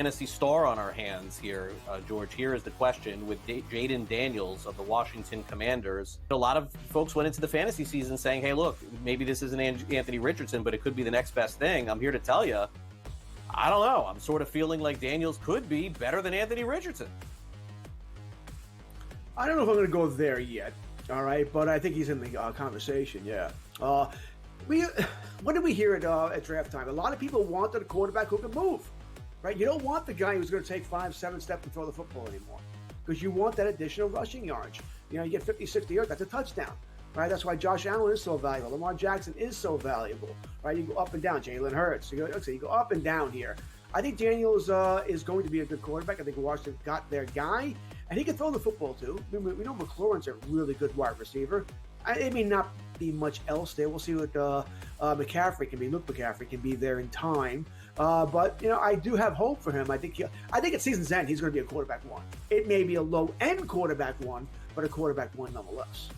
fantasy star on our hands here, George. Here is the question with Jaden Daniels of the Washington Commanders. A lot of folks went into the fantasy season saying, hey, look, maybe this isn't Anthony Richardson, but it could be the next best thing. I'm here to tell you, I don't know. I'm sort of feeling like Daniels could be better than Anthony Richardson. I don't know if I'm going to go there yet, all right, but I think he's in the conversation, yeah. What did we hear at draft time? A lot of people wanted a quarterback who could move, right? You don't want the guy who's going to take 5-7 steps and throw the football anymore because you want that additional rushing yards. You know, you get 50, 60 yards, that's a touchdown, right? That's why Josh Allen is so valuable. Lamar Jackson is so valuable, right? You go up and down. Jalen Hurts. You go up and down here. I think Daniels is going to be a good quarterback. I think Washington got their guy, and he can throw the football too. We know McLaurin's a really good wide receiver. It may not be much else there. We'll see what McCaffrey can be. Luke McCaffrey can be there in time. But, you know, I do have hope for him. I think at season's end, he's going to be a quarterback one. It may be a low-end quarterback one, but a quarterback one nonetheless.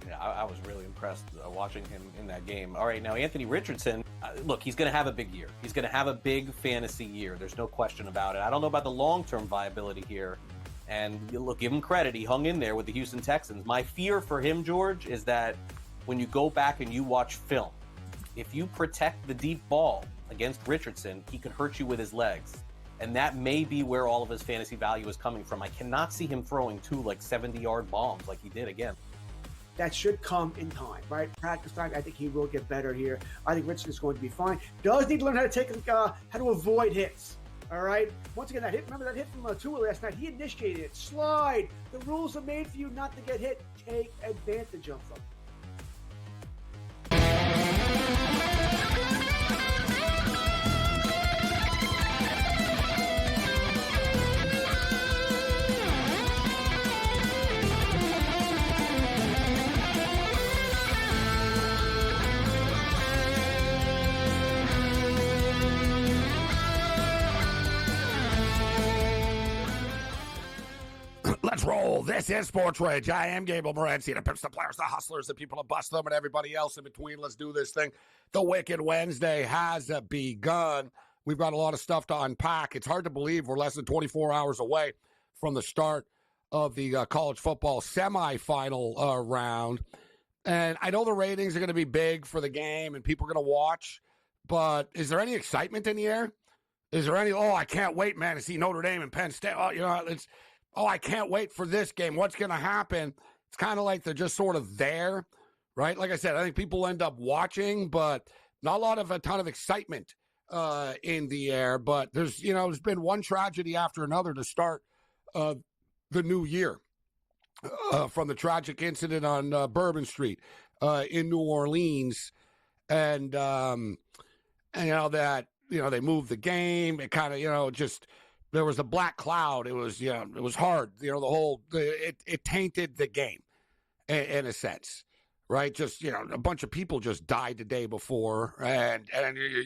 Yeah, I was really impressed watching him in that game. All right, now Anthony Richardson, look, he's going to have a big year. He's going to have a big fantasy year. There's no question about it. I don't know about the long-term viability here. And look, give him credit. He hung in there with the Houston Texans. My fear for him, George, is that when you go back and you watch film, if you protect the deep ball against Richardson, he could hurt you with his legs. And that may be where all of his fantasy value is coming from. I cannot see him throwing 2 70-yard bombs like he did again. That should come in time, right? Practice time. I think he will get better here. I think Richardson's going to be fine. Does need to learn how to avoid hits. All right. Once again, that hit. Remember that hit from Tua last night? He initiated it. Slide. The rules are made for you not to get hit. Take advantage of them. Let's roll. This is SportsRage. I am Gabriel Morency. The pimps, the players, the hustlers, the people who bust them, and everybody else in between. Let's do this thing. The Wicked Wednesday has begun. We've got a lot of stuff to unpack. It's hard to believe we're less than 24 hours away from the start of the college football semifinal round. And I know the ratings are going to be big for the game and people are going to watch, but is there any excitement in the air? Is there any, I can't wait, man, to see Notre Dame and Penn State. I can't wait for this game. What's going to happen? It's kind of like they're just sort of there, right? Like I said, I think people end up watching, but not a ton of excitement in the air. But there's been one tragedy after another to start the new year. From the tragic incident on Bourbon Street in New Orleans, and they moved the game. It kind of just. There was a black cloud. It was hard. It tainted the game in a sense, right? Just, a bunch of people just died the day before and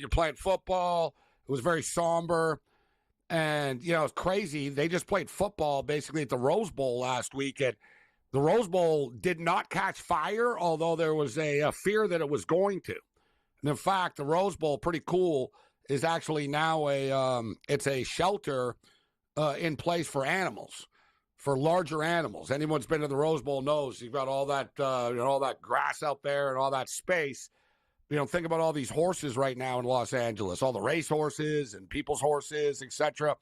you're playing football. It was very somber and, it's crazy. They just played football basically at the Rose Bowl last week and the Rose Bowl did not catch fire, although there was a fear that it was going to. And in fact, the Rose Bowl, pretty cool, is actually now it's a shelter in place for animals, for larger animals. Anyone who's been to the Rose Bowl knows you've got all that all that grass out there and all that space. Think about all these horses right now in Los Angeles, all the race horses and people's horses, etc.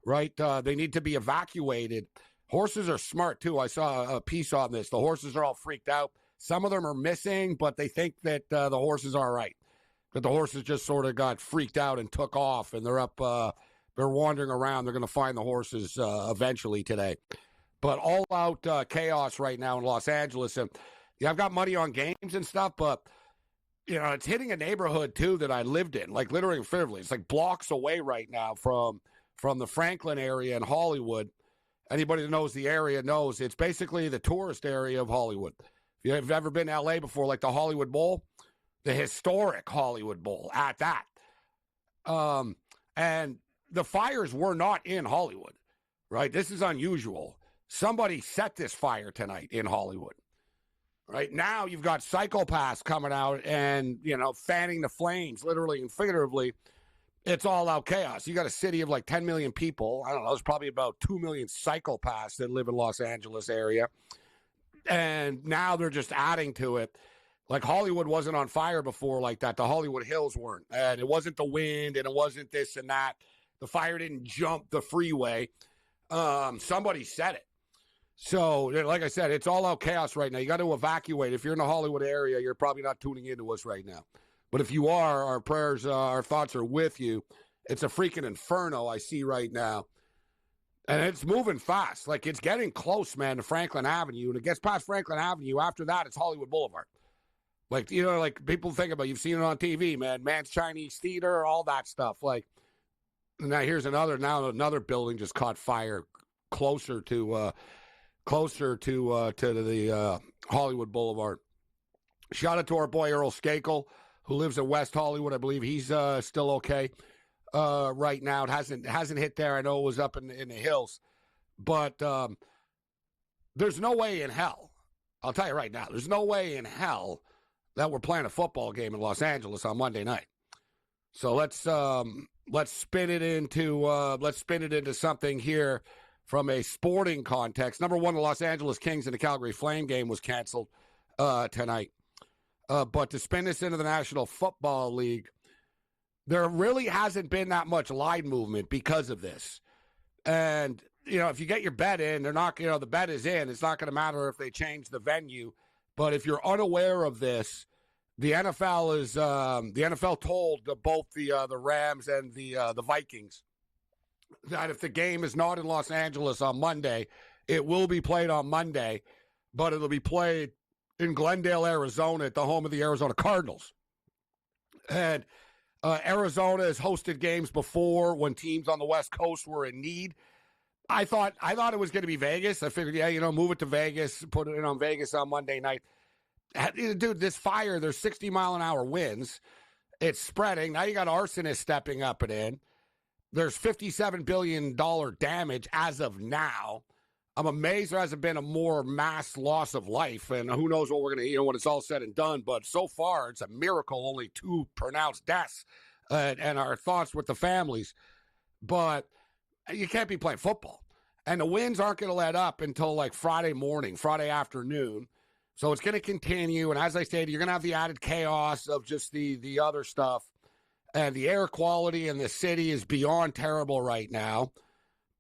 Right? They need to be evacuated. Horses are smart too. I saw a piece on this. The horses are all freaked out. Some of them are missing, but they think that the horses are all right. But the horses just sort of got freaked out and took off, and they're up. They're wandering around. They're going to find the horses eventually today. But all out chaos right now in Los Angeles. And I've got money on games and stuff, but it's hitting a neighborhood too that I lived in, like literally and figuratively. It's like blocks away right now from the Franklin area in Hollywood. Anybody that knows the area knows it's basically the tourist area of Hollywood. If you've ever been to L.A. before, like the Hollywood Bowl. The historic Hollywood Bowl at that. And the fires were not in Hollywood, right? This is unusual. Somebody set this fire tonight in Hollywood, right? Now you've got psychopaths coming out and, fanning the flames, literally and figuratively, it's all out chaos. You got a city of like 10 million people. I don't know. There's probably about 2 million psychopaths that live in Los Angeles area. And now they're just adding to it. Like Hollywood wasn't on fire before like that. The Hollywood Hills weren't. And it wasn't the wind and it wasn't this and that. The fire didn't jump the freeway. Somebody said it. So, like I said, it's all out chaos right now. You got to evacuate. If you're in the Hollywood area, you're probably not tuning into us right now. But if you are, our prayers, our thoughts are with you. It's a freaking inferno I see right now. And it's moving fast. Like, it's getting close, man, to Franklin Avenue. And it gets past Franklin Avenue. After that, it's Hollywood Boulevard. Like, you know, like people think about, you've seen it on TV, man. Man's Chinese Theater, all that stuff. Like, now here's another building just caught fire closer to the Hollywood Boulevard. Shout out to our boy Earl Skakel, who lives in West Hollywood. I believe he's still okay right now. It hasn't hit there. I know it was up in the hills, but there's no way in hell. I'll tell you right now, there's no way in hell that we're playing a football game in Los Angeles on Monday night. So let's spin it into something here from a sporting context. Number one, the Los Angeles Kings and the Calgary Flame game was canceled tonight. But to spin this into the National Football League, there really hasn't been that much line movement because of this. And, you know, if you get your bet in, they're not, you know, the bet is in. It's not going to matter if they change the venue. But if you're unaware of this, the NFL told both the Rams and the Vikings that if the game is not in Los Angeles on Monday, it will be played on Monday, but it'll be played in Glendale, Arizona, at the home of the Arizona Cardinals. And Arizona has hosted games before when teams on the West Coast were in need. I thought it was going to be Vegas. I figured, yeah, you know, move it to Vegas, put it in on Vegas on Monday night. Dude, this fire, there's 60-mile-an-hour winds. It's spreading. Now you got arsonists stepping up and in. There's $57 billion damage as of now. I'm amazed there hasn't been a more mass loss of life, and who knows what we're going to, you know, when it's all said and done. But so far, it's a miracle, only 2 pronounced deaths, and our thoughts with the families. But you can't be playing football. And the winds aren't going to let up until like Friday morning, Friday afternoon. So it's going to continue. And as I stated, you're going to have the added chaos of just the other stuff. And the air quality in the city is beyond terrible right now.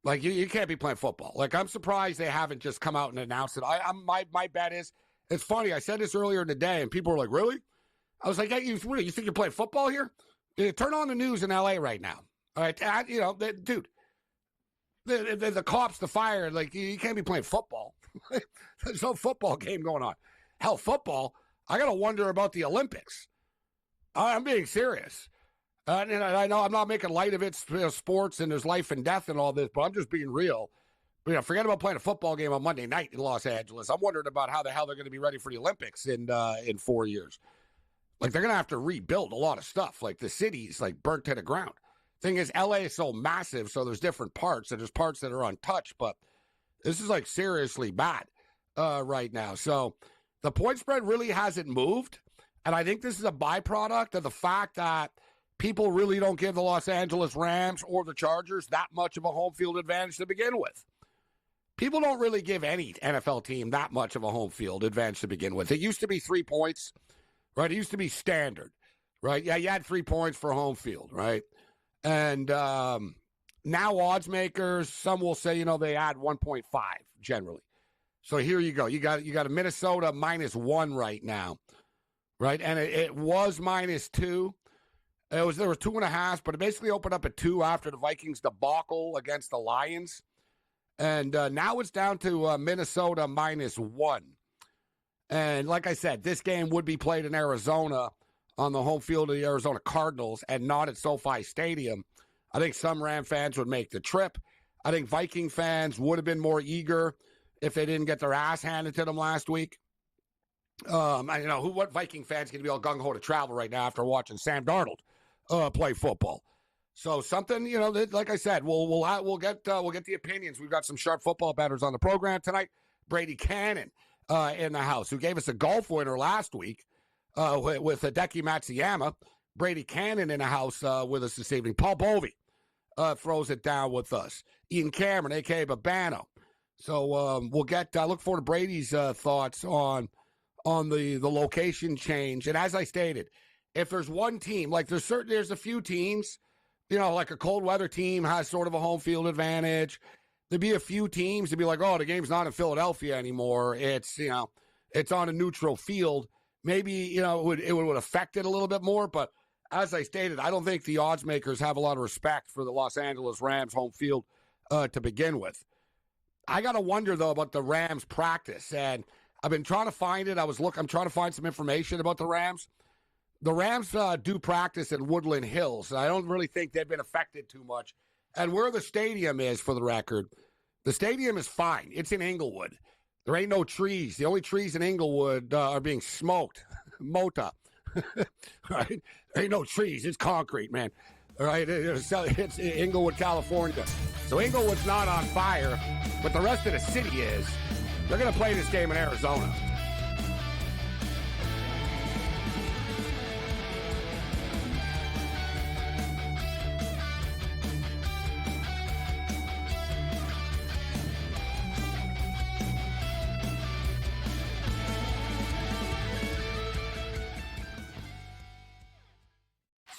Like, you can't be playing football. Like, I'm surprised they haven't just come out and announced it. My bet is, it's funny, I said this earlier in the day, and people were like, really? I was like, hey, you think you're playing football here? Turn on the news in L.A. right now. All right, you know, dude, the cops, the fire, like, you can't be playing football. There's no football game going on. Hell, football, I got to wonder about the Olympics. I'm being serious. And I know I'm not making light of it, you know, sports, and there's life and death and all this, but I'm just being real. But, you know, forget about playing a football game on Monday night in Los Angeles. I'm wondering about how the hell they're going to be ready for the Olympics in 4 years. Like, they're going to have to rebuild a lot of stuff. Like, the city's, like, burnt to the ground. Thing is, L.A. is so massive, so there's different parts, and there's parts that are untouched, but this is, like, seriously bad right now. So the point spread really hasn't moved, and I think this is a byproduct of the fact that people really don't give the Los Angeles Rams or the Chargers that much of a home field advantage to begin with. People don't really give any NFL team that much of a home field advantage to begin with. It used to be 3 points, right? It used to be standard, right? Yeah, you had 3 points for home field, right? And now odds makers, some will say, you know, they add 1.5 generally. So here you go. You got a Minnesota -1 right now, right? And it was -2. There was 2.5, but it basically opened up at 2 after the Vikings debacle against the Lions. And now it's down to Minnesota -1. And like I said, this game would be played in Arizona on the home field of the Arizona Cardinals and not at SoFi Stadium. I think some Ram fans would make the trip. I think Viking fans would have been more eager if they didn't get their ass handed to them last week. What Viking fans going to be all gung-ho to travel right now after watching Sam Darnold play football? So something, you know, like I said, we'll get the opinions. We've got some sharp football bettors on the program tonight. Brady Cannon in the house, who gave us a golf winner last week with Hideki Matsuyama. Brady Cannon in the house with us this evening. Paul Bovey throws it down with us. Ian Cameron, a.k.a. Babano. So we'll get. I look forward to Brady's thoughts on the location change. And as I stated, if there's one team, like there's a few teams, like a cold weather team has sort of a home field advantage. There'd be a few teams to be like, oh, the game's not in Philadelphia anymore. It's it's on a neutral field. Maybe it would affect it a little bit more. But as I stated, I don't think the odds makers have a lot of respect for the Los Angeles Rams home field to begin with. I got to wonder, though, about the Rams practice. And I've been trying to find it. I'm trying to find some information about the Rams. The Rams do practice in Woodland Hills. And I don't really think they've been affected too much. And where the stadium is, for the record, the stadium is fine. It's in Inglewood. There ain't no trees. The only trees in Inglewood are being smoked. Mota. Right? There ain't no trees. It's concrete, man. All right? It's Inglewood, California. So Inglewood's not on fire, but the rest of the city is. They're going to play this game in Arizona.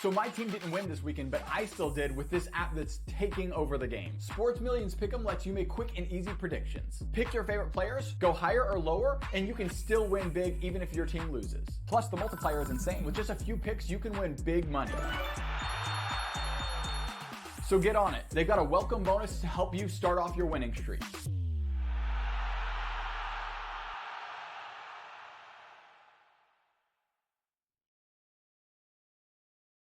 So my team didn't win this weekend, but I still did with this app that's taking over the game. Sports Millions Pick'em lets you make quick and easy predictions. Pick your favorite players, go higher or lower, and you can still win big even if your team loses. Plus, the multiplier is insane. With just a few picks, you can win big money. So get on it. They've got a welcome bonus to help you start off your winning streak.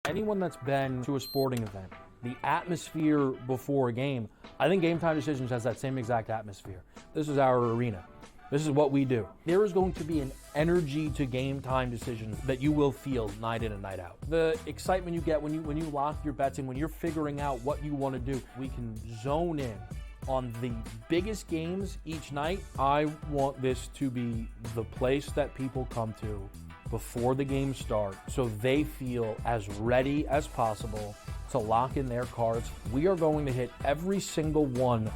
Anyone that's been to a sporting event, the atmosphere before a game, I think Game Time Decisions has that same exact atmosphere. This is our arena. This is what we do. There is going to be an energy to Game Time Decisions that you will feel night in and night out. The excitement you get when you lock your bets in, when you're figuring out what you want to do, we can zone in on the biggest games each night. I want this to be the place that people come to before the games start so they feel as ready as possible to lock in their cards. We are going to hit every single one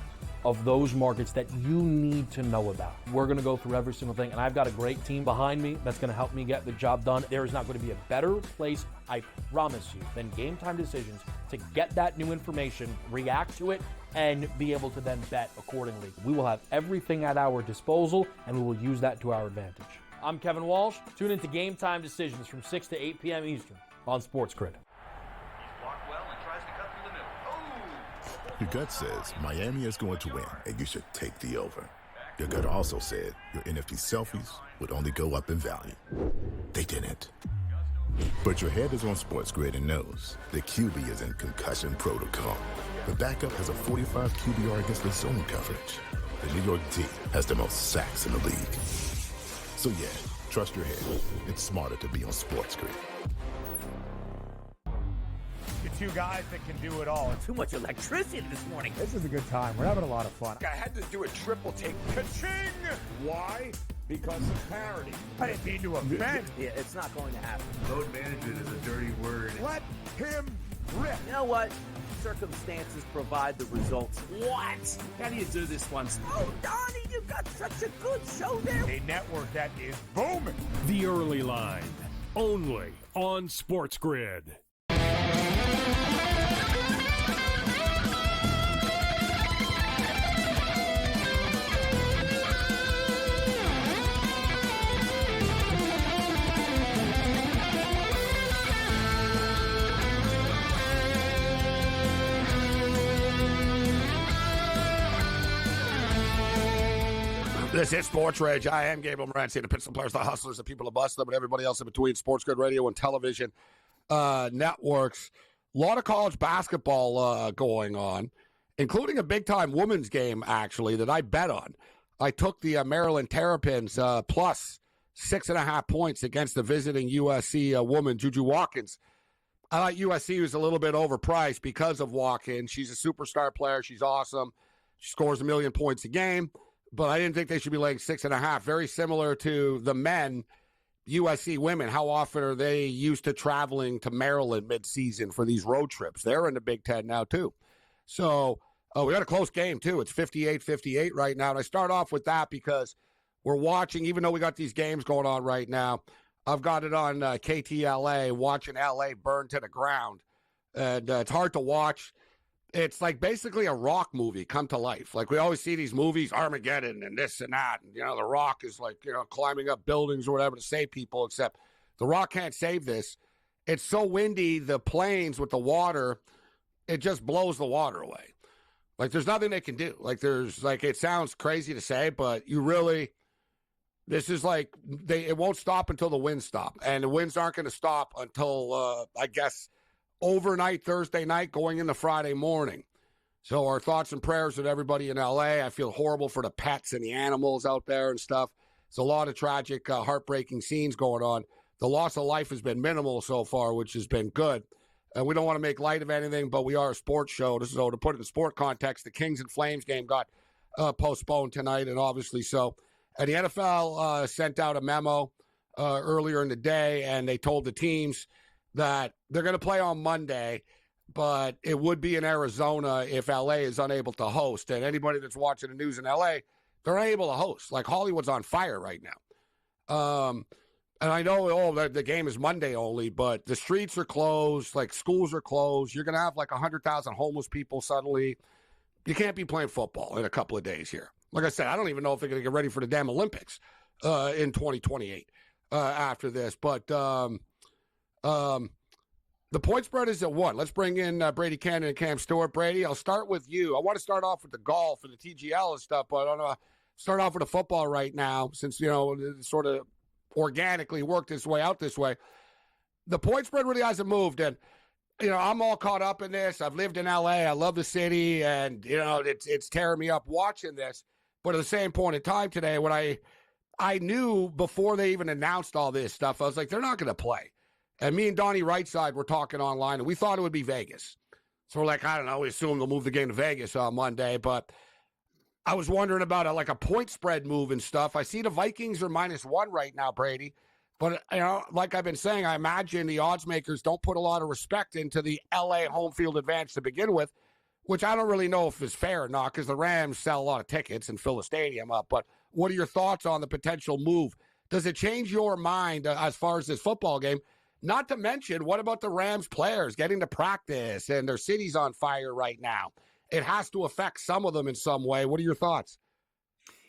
of those markets that you need to know about. We're going to go through every single thing, and I've got a great team behind me that's going to help me get the job done. There is not going to be a better place, I promise you, than Game Time Decisions to get that new information, react to it, and be able to then bet accordingly. We will have everything at our disposal, and we will use that to our advantage. I'm Kevin Walsh. Tune into Game Time Decisions from 6 to 8 p.m. Eastern on SportsGrid. Your gut says Miami is going to win, and you should take the over. Your gut also said your NFT selfies would only go up in value. They didn't. But your head is on SportsGrid and knows the QB is in concussion protocol. The backup has a 45 QBR against the zone coverage. The New York D has the most sacks in the league. So yeah, trust your head. It's smarter to be on SportsGrid. The two guys that can do it all. Too much electricity this morning. This is a good time. We're having a lot of fun. I had to do a triple take. Ka-ching! Why? Because of parity. I didn't mean to offend. Yeah, it's not going to happen. Load management is a dirty word. Let him rip. You know what? Circumstances provide the results. What? How do you do this once? Oh, Donnie, you got such a good show there. A network that is booming. The Early Line, only on SportsGrid. This is SportsRage. I am Gabriel Morency, the Pittsburgh players, the hustlers, the people, the busters, but everybody else in between. SportsGrid radio and television networks. A lot of college basketball going on, including a big-time women's game, actually, that I bet on. I took the Maryland Terrapins plus 6.5 points against the visiting USC woman, Juju Watkins. I thought USC was a little bit overpriced because of Watkins. She's a superstar player. She's awesome. She scores 1 million points a game. But I didn't think they should be laying 6.5. Very similar to the men. USC women, how often are they used to traveling to Maryland midseason for these road trips? They're in the Big Ten now, too. So we got a close game, too. It's 58-58 right now. And I start off with that because we're watching, even though we got these games going on right now, I've got it on KTLA, watching LA burn to the ground. And it's hard to watch. It's like basically a Rock movie come to life. Like we always see these movies, Armageddon and this and that. And, The Rock is like, climbing up buildings or whatever to save people, except The Rock can't save this. It's so windy, the planes with the water, it just blows the water away. Like there's nothing they can do. Like it sounds crazy to say, but this is like, it won't stop until the winds stop. And the winds aren't going to stop until, I guess, overnight Thursday night going into Friday morning. So our thoughts and prayers with everybody in LA. I feel horrible for the pets and the animals out there and stuff. It's a lot of tragic, heartbreaking scenes going on. The loss of life has been minimal so far, which has been good. And we don't want to make light of anything, but we are a sports show. So to put it in sport context, the Kings and Flames game got postponed tonight, and obviously so. And the NFL sent out a memo earlier in the day, and they told the teams that they're going to play on Monday, but it would be in Arizona if LA is unable to host. And anybody that's watching the news in LA, they're unable to host. Like Hollywood's on fire right now. And I know, the game is Monday only, but the streets are closed, like schools are closed. You're going to have like 100,000 homeless people suddenly. You can't be playing football in a couple of days here. Like I said, I don't even know if they're going to get ready for the damn Olympics in 2028 after this. But the point spread is at 1. Let's bring in Brady Cannon and Cam Stewart. Brady, I'll start with you. I want to start off with the golf and the TGL and stuff, but I don't know. Start off with the football right now since, it sort of organically worked its way out this way. The point spread really hasn't moved, and I'm all caught up in this. I've lived in LA. I love the city, and it's tearing me up watching this. But at the same point in time today, when I knew before they even announced all this stuff, I was like, they're not going to play. And me and Donnie Rightside were talking online, and we thought it would be Vegas. So we're like, I don't know, we assume they'll move the game to Vegas on Monday, but I was wondering about a point spread move and stuff. I see the Vikings are -1 right now, Brady. But, like I've been saying, I imagine the odds makers don't put a lot of respect into the LA home field advantage to begin with, which I don't really know if is fair or not because the Rams sell a lot of tickets and fill the stadium up. But what are your thoughts on the potential move? Does it change your mind as far as this football game? Not to mention, what about the Rams players getting to practice and their city's on fire right now? It has to affect some of them in some way. What are your thoughts?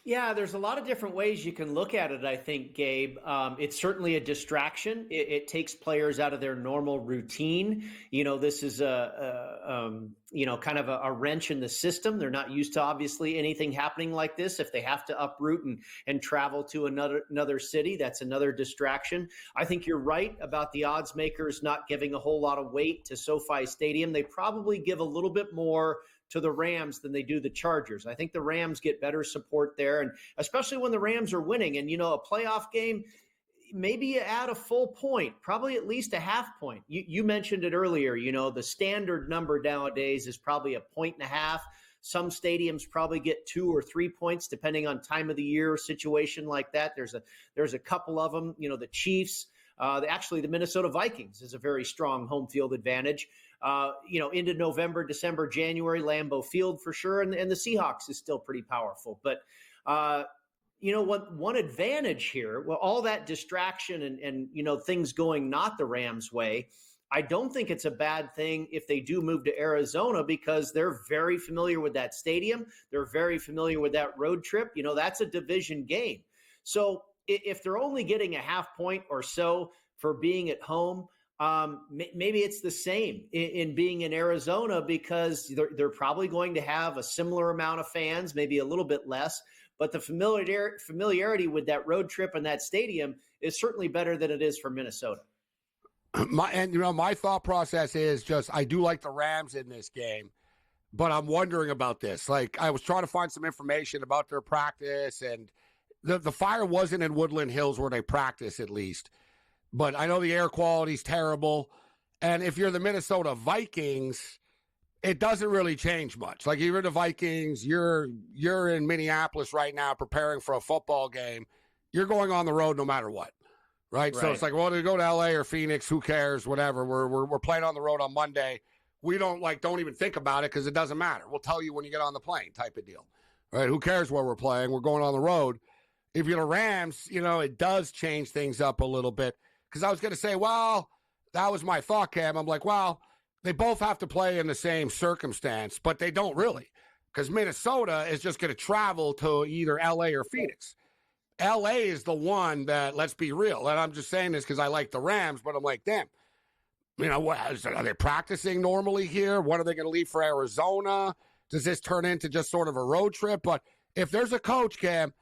Yeah, there's a lot of different ways you can look at it, I think, Gabe. It's certainly a distraction. It takes players out of their normal routine. This is kind of a wrench in the system. They're not used to, obviously, anything happening like this. If they have to uproot and travel to another city, that's another distraction. I think you're right about the odds makers not giving a whole lot of weight to SoFi Stadium. They probably give a little bit more to the Rams than they do the Chargers. I think the Rams get better support there, and especially when the Rams are winning. And, a playoff game, maybe you add a full point, probably at least a half point. You mentioned it earlier, the standard number nowadays is probably 1.5 points. Some stadiums probably get 2 or 3 points, depending on time of the year, situation like that. There's a couple of them, the Chiefs, actually the Minnesota Vikings is a very strong home field advantage. Into November, December, January, Lambeau Field for sure. And the Seahawks is still pretty powerful. But, one advantage here, well, all that distraction and things going not the Rams' way, I don't think it's a bad thing if they do move to Arizona because they're very familiar with that stadium. They're very familiar with that road trip. That's a division game. So if they're only getting a half point or so for being at home, maybe it's the same in being in Arizona because they're probably going to have a similar amount of fans, maybe a little bit less. But the familiarity with that road trip and that stadium is certainly better than it is for Minnesota. My thought process is just I do like the Rams in this game, but I'm wondering about this. Like I was trying to find some information about their practice, and the fire wasn't in Woodland Hills where they practice at least. But I know the air quality is terrible. And if you're the Minnesota Vikings, it doesn't really change much. Like you're the Vikings, you're in Minneapolis right now preparing for a football game. You're going on the road no matter what. right? So it's like, well, to go to LA or Phoenix, who cares? Whatever. We're playing on the road on Monday. We don't even think about it because it doesn't matter. We'll tell you when you get on the plane, type of deal, right? Who cares where we're playing? We're going on the road. If you're the Rams, it does change things up a little bit. Because I was going to say, well, that was my thought, Cam. I'm like, well, they both have to play in the same circumstance, but they don't really. Because Minnesota is just going to travel to either L.A. or Phoenix. L.A. is the one that, let's be real, and I'm just saying this because I like the Rams, but I'm like, damn, are they practicing normally here? When are they going to leave for Arizona? Does this turn into just sort of a road trip? But if there's a coach, Cam,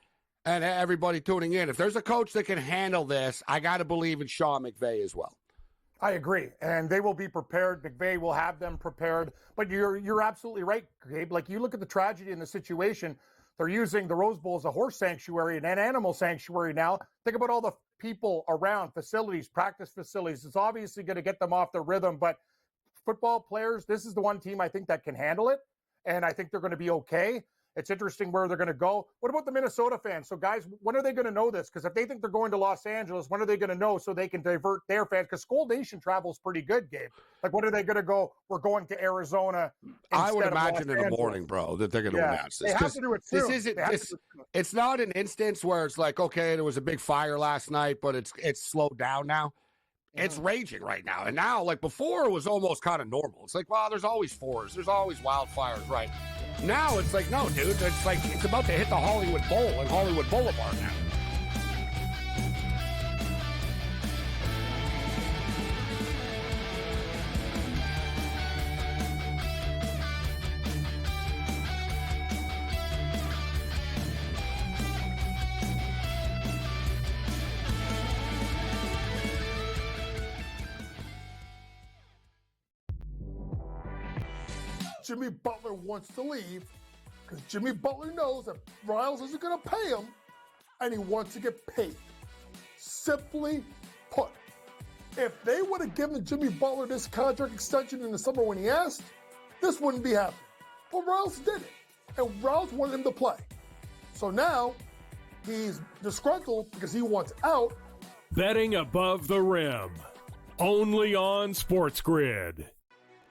and everybody tuning in, if there's a coach that can handle this, I got to believe in Sean McVay as well. I agree, and they will be prepared. McVay will have them prepared. But you're absolutely right, Gabe. Like, you look at the tragedy in the situation. They're using the Rose Bowl as a horse sanctuary and an animal sanctuary now. Think about all the people around, facilities, practice facilities. It's obviously going to get them off their rhythm. But football players, this is the one team I think that can handle it, and I think they're going to be okay. It's interesting where they're going to go. What about the Minnesota fans? So, guys, when are they going to know this? Because if they think they're going to Los Angeles, when are they going to know so they can divert their fans? Because Skull Nation travels pretty good, Gabe. Like, when are they going to go, we're going to Arizona? I would imagine in the morning, bro, that they're going to announce this. They have to do it soon. It's not an instance where it's like, okay, there was a big fire last night, but it's slowed down now. It's raging right now. And now, like before, it was almost kind of normal. It's like, well, there's always fours. There's always wildfires, right? Now it's like, no, dude. It's like it's about to hit the Hollywood Bowl and Hollywood Boulevard now. Jimmy Butler wants to leave because Jimmy Butler knows that Riles isn't going to pay him, and he wants to get paid. Simply put, if they would have given Jimmy Butler this contract extension in the summer when he asked, this wouldn't be happening. But Riles did it, and Riles wanted him to play. So now he's disgruntled because he wants out. Betting above the rim, only on SportsGrid.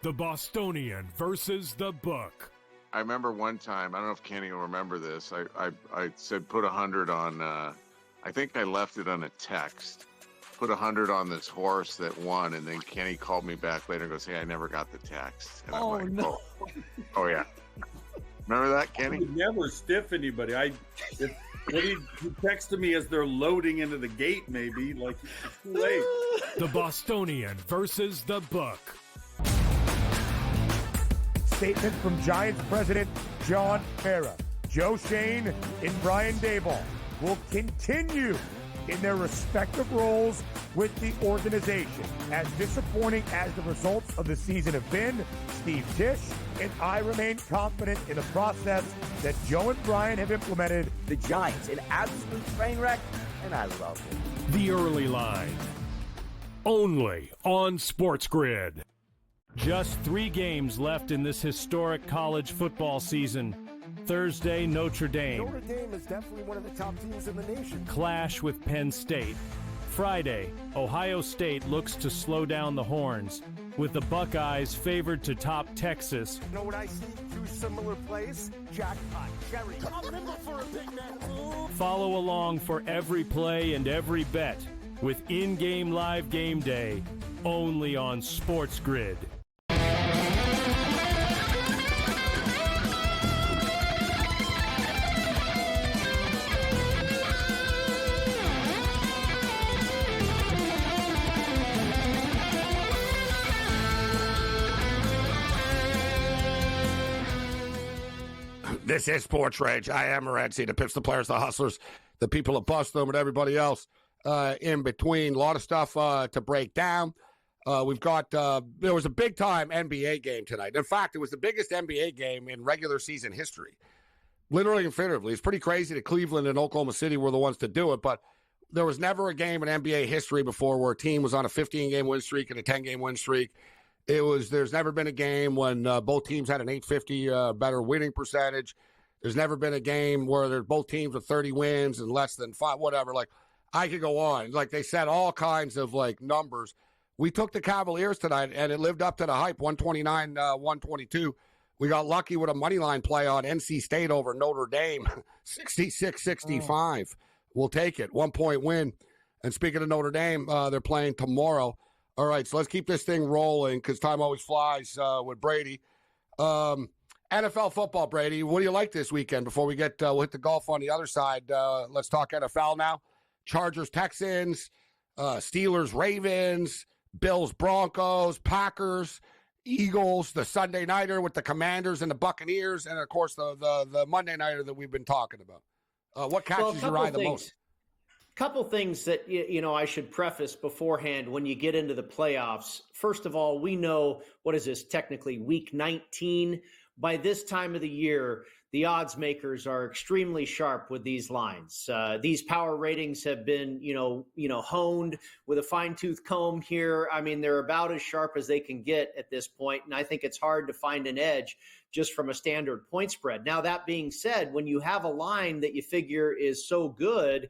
The Bostonian versus the Book. I remember one time, I don't know if Kenny will remember this, I said put 100 on, I think I left it on a text, put 100 on this horse that won, and then Kenny called me back later and goes, hey, I never got the text. And I'm like, no. Oh yeah. Remember that, Kenny? I would never stiff anybody. He texted me as they're loading into the gate, maybe, like it's too late. The Bostonian versus the Book. Statement from Giants president John Mara. Joe Shane and Brian Daboll will continue in their respective roles with the organization. As disappointing as the results of the season have been, Steve Tisch and I remain confident in the process that Joe and Brian have implemented. The Giants, an absolute train wreck, and I love it. The Early Line, only on SportsGrid. Just 3 games left in this historic college football season. Thursday, Notre Dame. Notre Dame is definitely one of the top teams in the nation. Clash with Penn State. Friday, Ohio State looks to slow down the Horns, with the Buckeyes favored to top Texas. You know what I see? 2 similar plays. Jackpot. Jerry. For a big man. Follow along for every play and every bet with in-game live game day, only on SportsGrid. This is SportsRage. I am Morency, the Pips, the Players, the Hustlers, the people of Boston, and everybody else in between. A lot of stuff to break down. We've got, there was a big-time NBA game tonight. In fact, it was the biggest NBA game in regular season history. Literally and figuratively. It's pretty crazy that Cleveland and Oklahoma City were the ones to do it, but there was never a game in NBA history before where a team was on a 15-game win streak and a 10-game win streak. There's never been a game when both teams had an 850 better winning percentage. There's never been a game where both teams with 30 wins and less than 5, whatever. Like, I could go on. Like, they said all kinds of, like, numbers. We took the Cavaliers tonight, and it lived up to the hype, 129, 122. We got lucky with a money line play on NC State over Notre Dame, 66-65. We'll take it. 1-point win. And speaking of Notre Dame, they're playing tomorrow. All right, so let's keep this thing rolling because time always flies with Brady. NFL football, Brady. What do you like this weekend? Before we get we'll hit the golf on the other side, let's talk NFL now. Chargers, Texans, Steelers, Ravens, Bills, Broncos, Packers, Eagles, the Sunday nighter with the Commanders and the Buccaneers, and, of course, the Monday nighter that we've been talking about. What catches your eye the most? Couple things that, I should preface beforehand when you get into the playoffs. First of all, we know, what is this, technically week 19. By this time of the year, the odds makers are extremely sharp with these lines. These power ratings have been, honed with a fine-tooth comb here. I mean, they're about as sharp as they can get at this point, and I think it's hard to find an edge just from a standard point spread. Now, that being said, when you have a line that you figure is so good,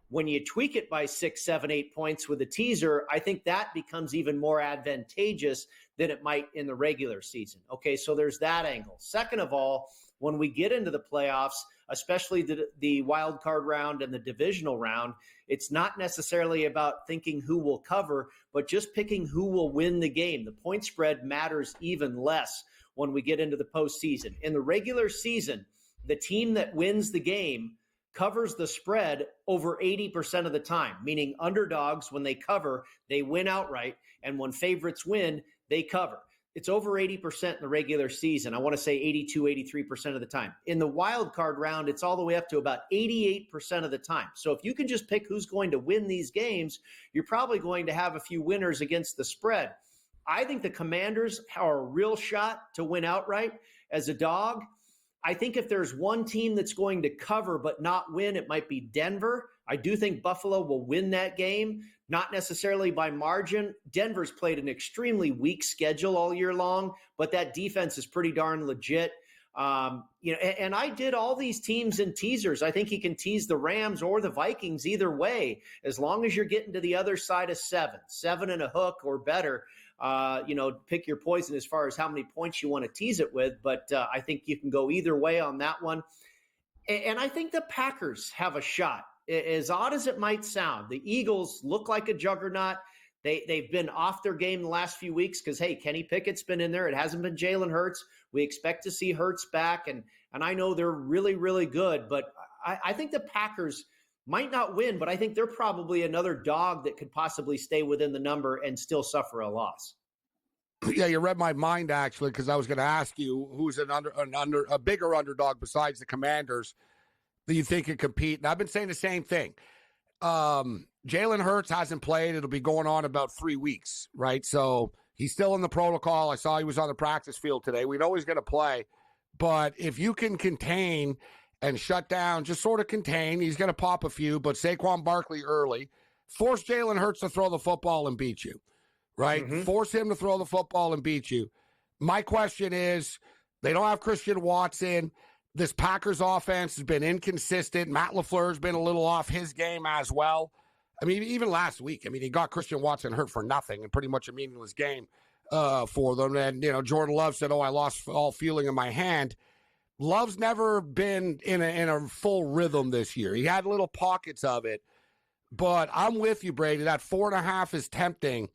when you tweak it by 6, 7, 8 points with a teaser, I think that becomes even more advantageous than it might in the regular season. Okay, so there's that angle. Second of all, when we get into the playoffs, especially the wild card round and the divisional round, it's not necessarily about thinking who will cover, but just picking who will win the game. The point spread matters even less when we get into the postseason. In the regular season, the team that wins the game covers the spread over 80% of the time, meaning underdogs, when they cover, they win outright, and when favorites win, they cover. It's over 80% in the regular season. I want to say 82, 83% of the time. In the wild card round, it's all the way up to about 88% of the time. So if you can just pick who's going to win these games, you're probably going to have a few winners against the spread. I think the Commanders are a real shot to win outright as a dog. I think if there's one team that's going to cover but not win, it might be Denver. I do think Buffalo will win that game, not necessarily by margin. Denver's played an extremely weak schedule all year long, but that defense is pretty darn legit. And I did all these teams in teasers. I think you can tease the Rams or the Vikings either way, as long as you're getting to the other side of 7 and a hook or better. Pick your poison as far as how many points you want to tease it with. But I think you can go either way on that one. And I think the Packers have a shot. As odd as it might sound, the Eagles look like a juggernaut. They've been off their game the last few weeks because, hey, Kenny Pickett's been in there. It hasn't been Jalen Hurts. We expect to see Hurts back. And I know they're really, really good. But I think the Packers might not win, but I think they're probably another dog that could possibly stay within the number and still suffer a loss. Yeah, you read my mind, actually, because I was going to ask you who's a bigger underdog besides the Commanders that you think could compete. And I've been saying the same thing. Jalen Hurts hasn't played. It'll be going on about 3 weeks, right? So he's still in the protocol. I saw he was on the practice field today. We know he's going to play. But if you can contain and shut down, just sort of contain, he's going to pop a few, but Saquon Barkley early, force Jalen Hurts to throw the football and beat you, right? Mm-hmm. Force him to throw the football and beat you. My question is, they don't have Christian Watson. This Packers offense has been inconsistent. Matt LaFleur's been a little off his game as well. I mean, even last week, he got Christian Watson hurt for nothing and pretty much a meaningless game for them. And, Jordan Love said, I lost all feeling in my hand. Love's never been in a full rhythm this year. He had little pockets of it. But I'm with you, Brady. That 4.5 is tempting.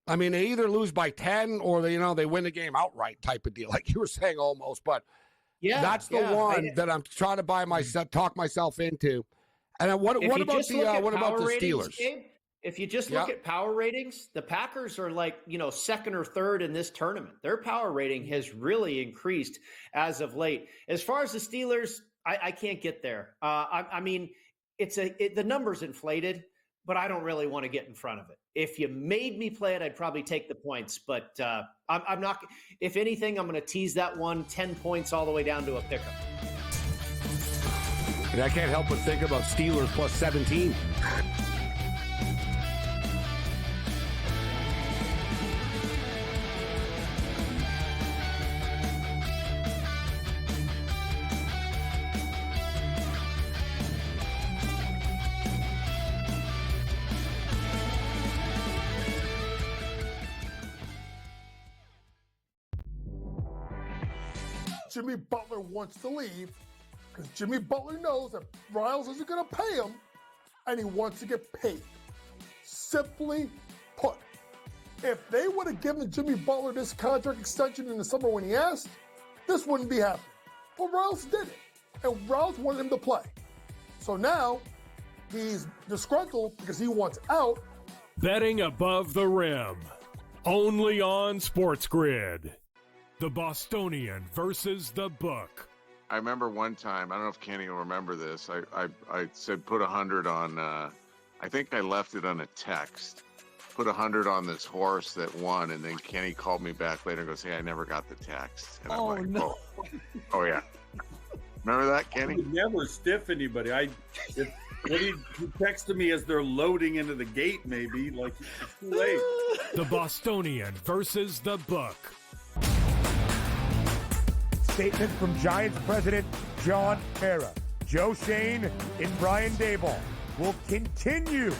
They either lose by 10 or they win the game outright type of deal, like you were saying almost. But yeah, that's the one that I'm trying to talk myself into. And what about the Steelers? Gabe, if you just look at power ratings, the Packers are like, second or third in this tournament. Their power rating has really increased as of late. As far as the Steelers, I can't get there. The number's inflated, but I don't really want to get in front of it. If you made me play it, I'd probably take the points, but I'm not. If anything, I'm going to tease that one 10 points all the way down to a pick-up. And I can't help but think about Steelers plus 17. Jimmy Butler wants to leave because Jimmy Butler knows that Riles isn't going to pay him and he wants to get paid. Simply put, if they would have given Jimmy Butler this contract extension in the summer when he asked, this wouldn't be happening. But Riles did it, and Riles wanted him to play. So now he's disgruntled because he wants out. Betting above the rim. Only on SportsGrid. The Bostonian versus the Book. I remember one time, I don't know if Kenny will remember this. I said put 100 on, I think I left it on a text. Put 100 on this horse that won, and then Kenny called me back later and goes, "Hey, I never got the text." And I'm like, no. Oh yeah. Remember that, Kenny? I would never stiff anybody. He texted me as they're loading into the gate, maybe. Like, it's too late. The Bostonian versus the Book. Statement from Giants president John Mara. Joe Shane and Brian Daboll will continue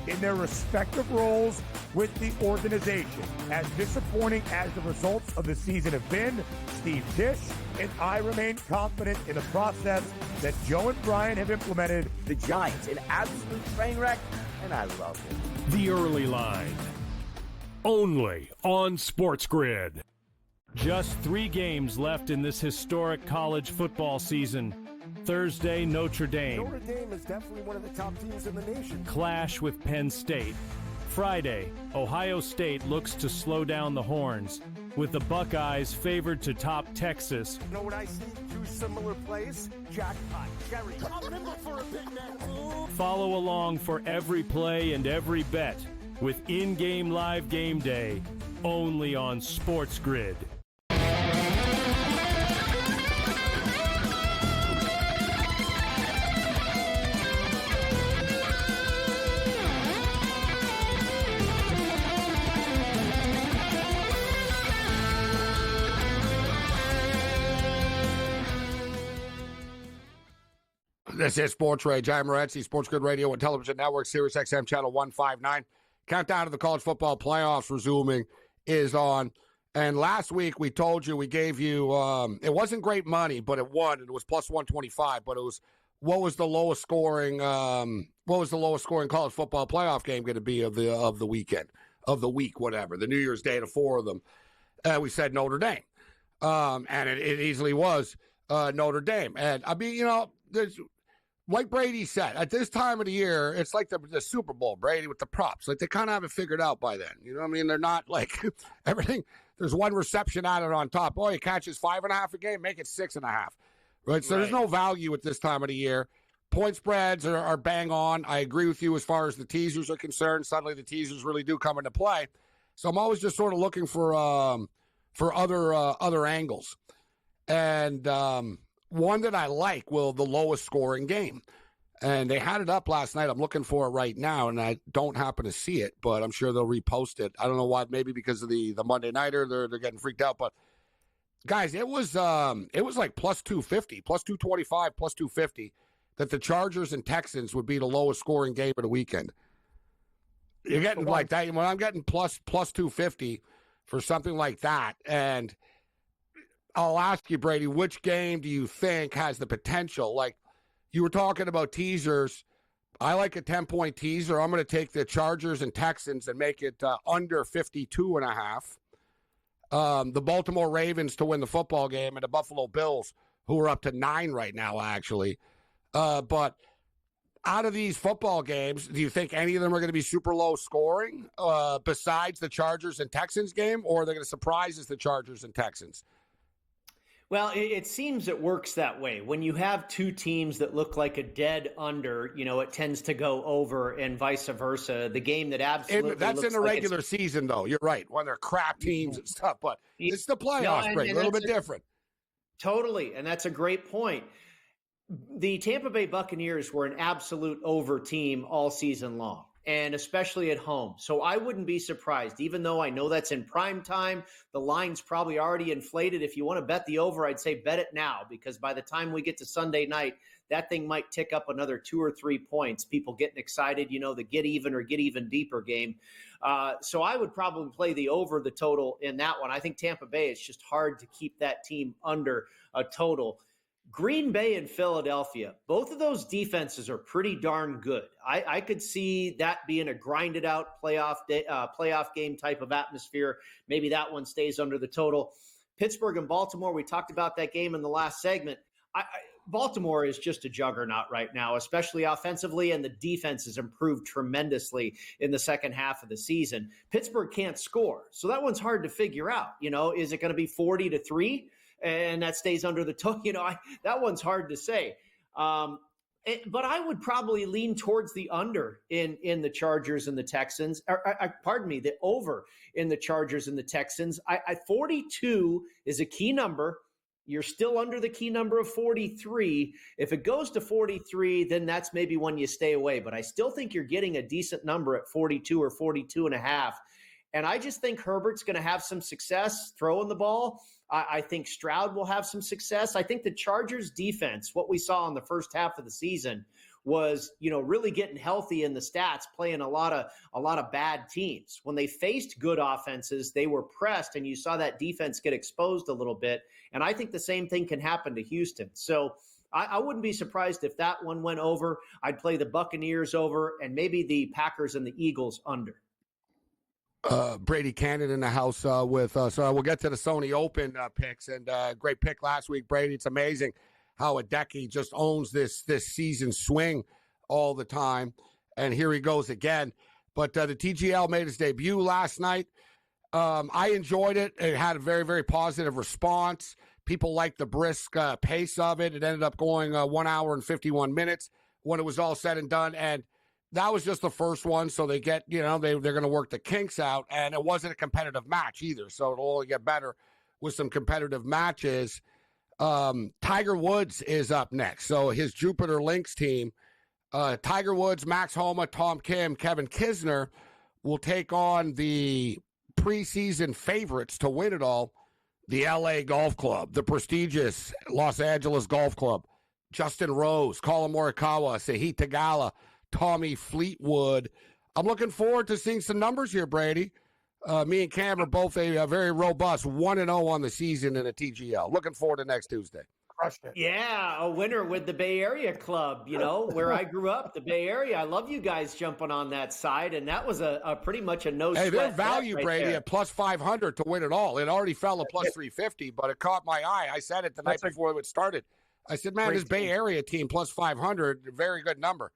in their respective roles with the organization. As disappointing as the results of the season have been, Steve Tisch and I remain confident in the process that Joe and Brian have implemented. The Giants, an absolute train wreck, and I love it. The Early Line. Only on SportsGrid. Just 3 games left in this historic college football season. Thursday, Notre Dame. Notre Dame is definitely one of the top teams in the nation. Clash with Penn State. Friday, Ohio State looks to slow down the Horns, with the Buckeyes favored to top Texas. You know what I see? 2 similar plays. Jackpot. Jerry. I'm in for a big man. Follow along for every play and every bet with in-game live game day, only on SportsGrid. This is SportsRage. I'm Morency, SportsGrid Radio and Television Network, Sirius XM Channel 159. Countdown to the college football playoffs resuming is on. And last week we told you, we gave you, it wasn't great money, but it won. It was plus 125, but it was, what was the lowest scoring college football playoff game going to be of the weekend, of the week, whatever, the New Year's Day, the 4 of them. We said Notre Dame. And it easily was Notre Dame. And I mean, you know, there's, like Brady said, at this time of the year, it's like the Super Bowl, Brady, with the props. Like, they kind of have it figured out by then. You know what I mean? They're not like everything. There's one reception added on top. Oh, he catches 5.5 a game, make it 6.5. Right? So there's no value at this time of the year. Point spreads are bang on. I agree with you as far as the teasers are concerned. Suddenly the teasers really do come into play. So I'm always just sort of looking for other angles. And one that I like, the lowest scoring game. And they had it up last night. I'm looking for it right now, and I don't happen to see it, but I'm sure they'll repost it. I don't know why, maybe because of the Monday Nighter, they're getting freaked out. But, guys, it was like plus 250, plus 225, plus 250 that the Chargers and Texans would be the lowest scoring game of the weekend. You're getting like that. When I'm getting plus 250 for something like that, and I'll ask you, Brady, which game do you think has the potential? Like, you were talking about teasers. I like a 10-point teaser. I'm going to take the Chargers and Texans and make it under 52.5. The Baltimore Ravens to win the football game, and the Buffalo Bills, who are up to 9 right now, actually. But out of these football games, do you think any of them are going to be super low scoring besides the Chargers and Texans game, or are they going to surprise us, the Chargers and Texans? Well, it seems it works that way. When you have 2 teams that look like a dead under, you know, it tends to go over, and vice versa. The game that absolutely that's in the regular season, though. You're right. When they're crap teams and stuff, but it's the playoffs, Brady, a little bit different. Totally, and that's a great point. The Tampa Bay Buccaneers were an absolute over team all season long, and especially at home. So I wouldn't be surprised, even though I know that's in prime time. The line's probably already inflated. If you want to bet the over, I'd say bet it now, because by the time we get to Sunday night, that thing might tick up another 2 or 3 points. People getting excited, the get even or get even deeper game. So I would probably play the over the total in that one. I think Tampa Bay, it's just hard to keep that team under a total. Green Bay and Philadelphia, both of those defenses are pretty darn good. I could see that being a grinded out playoff game type of atmosphere. Maybe that one stays under the total. Pittsburgh and Baltimore, we talked about that game in the last segment. Baltimore is just a juggernaut right now, especially offensively, and the defense has improved tremendously in the second half of the season. Pittsburgh can't score, so that one's hard to figure out. Is it going to be 40-3? And that stays under the total. That one's hard to say. But I would probably lean towards the under in the Chargers and the Texans. The over in the Chargers and the Texans. 42 is a key number. You're still under the key number of 43. If it goes to 43, then that's maybe when you stay away. But I still think you're getting a decent number at 42 or 42.5. And I just think Herbert's going to have some success throwing the ball. I think Stroud will have some success. I think the Chargers defense, what we saw in the first half of the season, was, really getting healthy in the stats, playing a lot of bad teams. When they faced good offenses, they were pressed, and you saw that defense get exposed a little bit. And I think the same thing can happen to Houston. So I wouldn't be surprised if that one went over. I'd play the Buccaneers over, and maybe the Packers and the Eagles under. Brady Cannon in the house with us. We'll get to the Sony Open picks, and great pick last week, Brady. It's amazing how Hideki just owns this season swing all the time, and here he goes again. But the TGL made its debut last night. I enjoyed it. It had a very, very positive response. People liked the brisk pace of it. It ended up going 1 hour and 51 minutes when it was all said and done, and that was just the first one, so they get, they're going to work the kinks out, and it wasn't a competitive match either, so it'll only get better with some competitive matches. Tiger Woods is up next, so his Jupiter Lynx team, Tiger Woods, Max Homa, Tom Kim, Kevin Kisner will take on the preseason favorites to win it all, the LA Golf Club, the prestigious Los Angeles Golf Club, Justin Rose, Colin Morikawa, Sahith Theegala, Tommy Fleetwood. I'm looking forward to seeing some numbers here, Brady. Me and Cam are both a very robust 1-0 on the season in a TGL. Looking forward to next Tuesday. Crushed it. Yeah, a winner with the Bay Area Club, where I grew up, the Bay Area. I love you guys jumping on that side, and that was a pretty much a no-sweat. Hey, their value, right Brady, there. at plus 500 to win it all. It already fell to plus 350, but it caught my eye. I said it the night before it started. I said, man, this Bay Area team plus 500, very good number.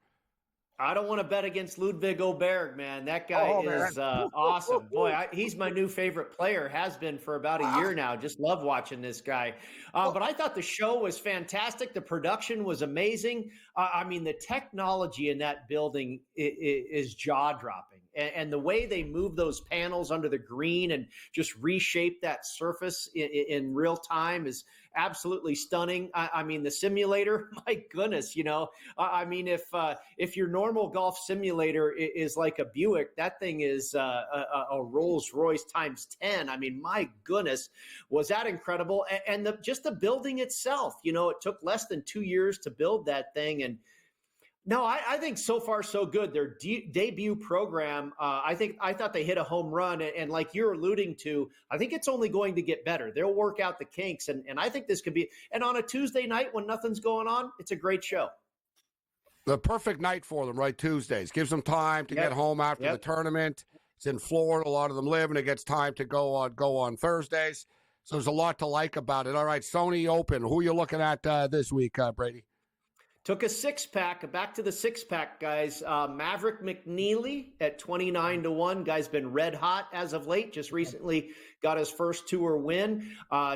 I don't want to bet against Ludwig Oberg, man. That guy is awesome. Boy, he's my new favorite player, has been for about a year now. Just love watching this guy. But I thought the show was fantastic. The production was amazing. The technology in that building is jaw-dropping. And the way they move those panels under the green and just reshape that surface in real time is absolutely stunning. The simulator, my goodness, if your normal golf simulator is like a Buick, that thing is a Rolls Royce times 10. My goodness, was that incredible? And just the building itself, it took less than 2 years to build that thing. And no, I think so far so good. Their debut program, I thought they hit a home run, and like you're alluding to, I think it's only going to get better. They'll work out the kinks, and I think this could be. And on a Tuesday night when nothing's going on, it's a great show. The perfect night for them, right? Tuesdays gives them time to get home after the tournament. It's in Florida, a lot of them live, and it gets time to go on Thursdays. So there's a lot to like about it. All right, Sony Open. Who are you looking at this week, Brady? Took a six-pack, back to the six-pack, guys. Maverick McNeely at 29-1. Guy's been red hot as of late. Just recently got his first tour win.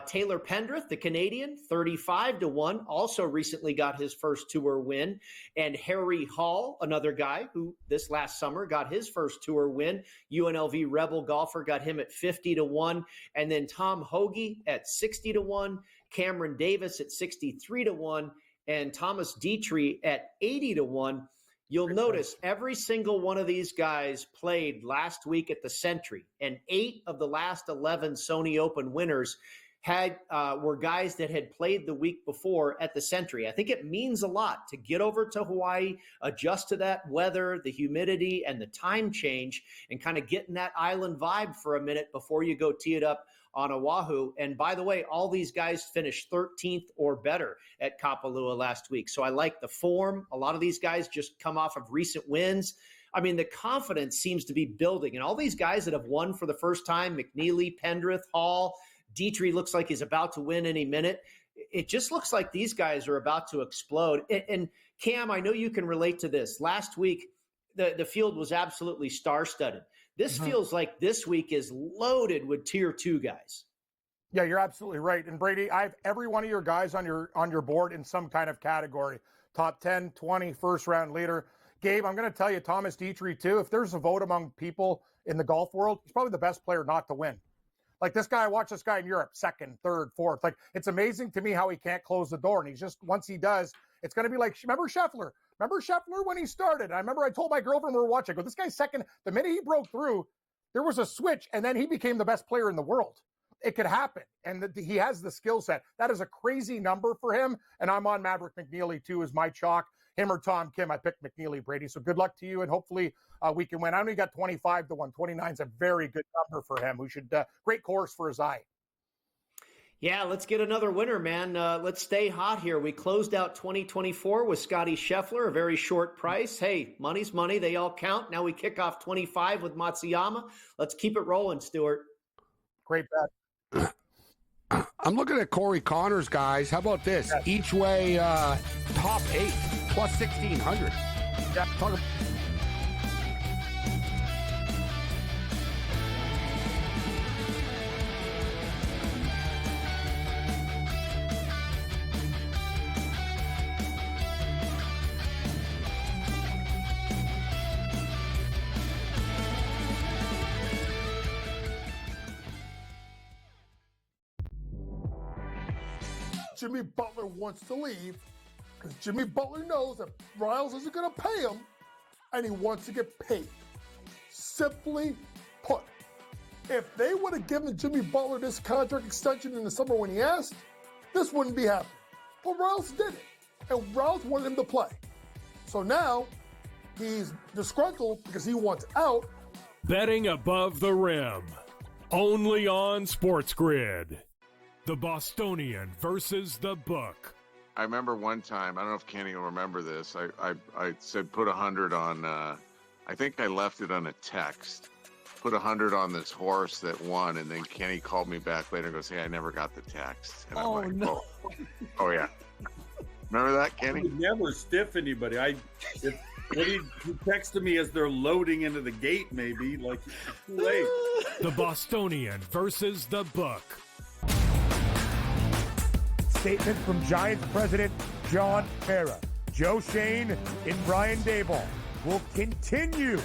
Taylor Pendrith, the Canadian, 35-1. Also recently got his first tour win. And Harry Hall, another guy who this last summer got his first tour win. UNLV Rebel golfer, got him at 50-1. And then Tom Hoagie at 60-1. Cameron Davis at 63-1. And Thomas Dietrich at 80-1. You'll notice every single one of these guys played last week at the Sentry, and 8 of the last 11 Sony Open winners were guys that had played the week before at the Sentry. I think it means a lot to get over to Hawaii, adjust to that weather, the humidity, and the time change, and kind of get in that island vibe for a minute before you go tee it up on Oahu. And by the way, all these guys finished 13th or better at Kapalua last week. So I like the form. A lot of these guys just come off of recent wins. I mean, the confidence seems to be building. And all these guys that have won for the first time, McNeely, Pendrith, Hall, Dietrich looks like he's about to win any minute. It just looks like these guys are about to explode. And Cam, I know you can relate to this. Last week, the field was absolutely star-studded. This feels like this week is loaded with tier 2 guys. Yeah, you're absolutely right. And Brady, I have every one of your guys on your board in some kind of category. Top 10, 20, first round leader. Gabe, I'm going to tell you, Thomas Dietrich too, if there's a vote among people in the golf world, he's probably the best player not to win. Like this guy, I watch this guy in Europe, 2nd, 3rd, 4th. Like, it's amazing to me how he can't close the door. And he's just, once he does, it's going to be like, remember Scheffler? Remember Scheffler when he started? I remember I told my girlfriend we were watching, I go, this guy's second. The minute he broke through, there was a switch, and then he became the best player in the world. It could happen, and he has the skill set. That is a crazy number for him, and I'm on Maverick McNeely, too, as my chalk. Him or Tom Kim, I picked McNeely, Brady. So good luck to you, and hopefully we can win. I only got 25 to 1. 29 is a very good number for him. Who should great course for his eye. Yeah, let's get another winner, man. Let's stay hot here. We closed out 2024 with Scotty Scheffler, a very short price. Hey, money's money. They all count. Now we kick off 25 with Matsuyama. Let's keep it rolling, Stuart. Great bet. I'm looking at Corey Connors, guys. How about this? Yes. Each way, top 8, plus 1,600. Yeah, talk Jimmy Butler wants to leave because Jimmy Butler knows that Riles isn't going to pay him, and he wants to get paid. Simply put, if they would have given Jimmy Butler this contract extension in the summer when he asked, this wouldn't be happening. But Riles did it, and Riles wanted him to play. So now he's disgruntled because he wants out. Betting above the rim, only on SportsGrid. The Bostonian versus the book. I remember one time, I don't know if Kenny will remember this. I said put 100 on, I think I left it on a text. Put 100 on this horse that won, and then Kenny called me back later and goes, hey, I never got the text. And I'm like, no. Oh yeah. Remember that, Kenny? I would never stiff anybody. He texted me as they're loading into the gate, maybe. Like, it's too late. The Bostonian versus the book. Statement from Giants president John Mara. Joe Shane and Brian Daboll will continue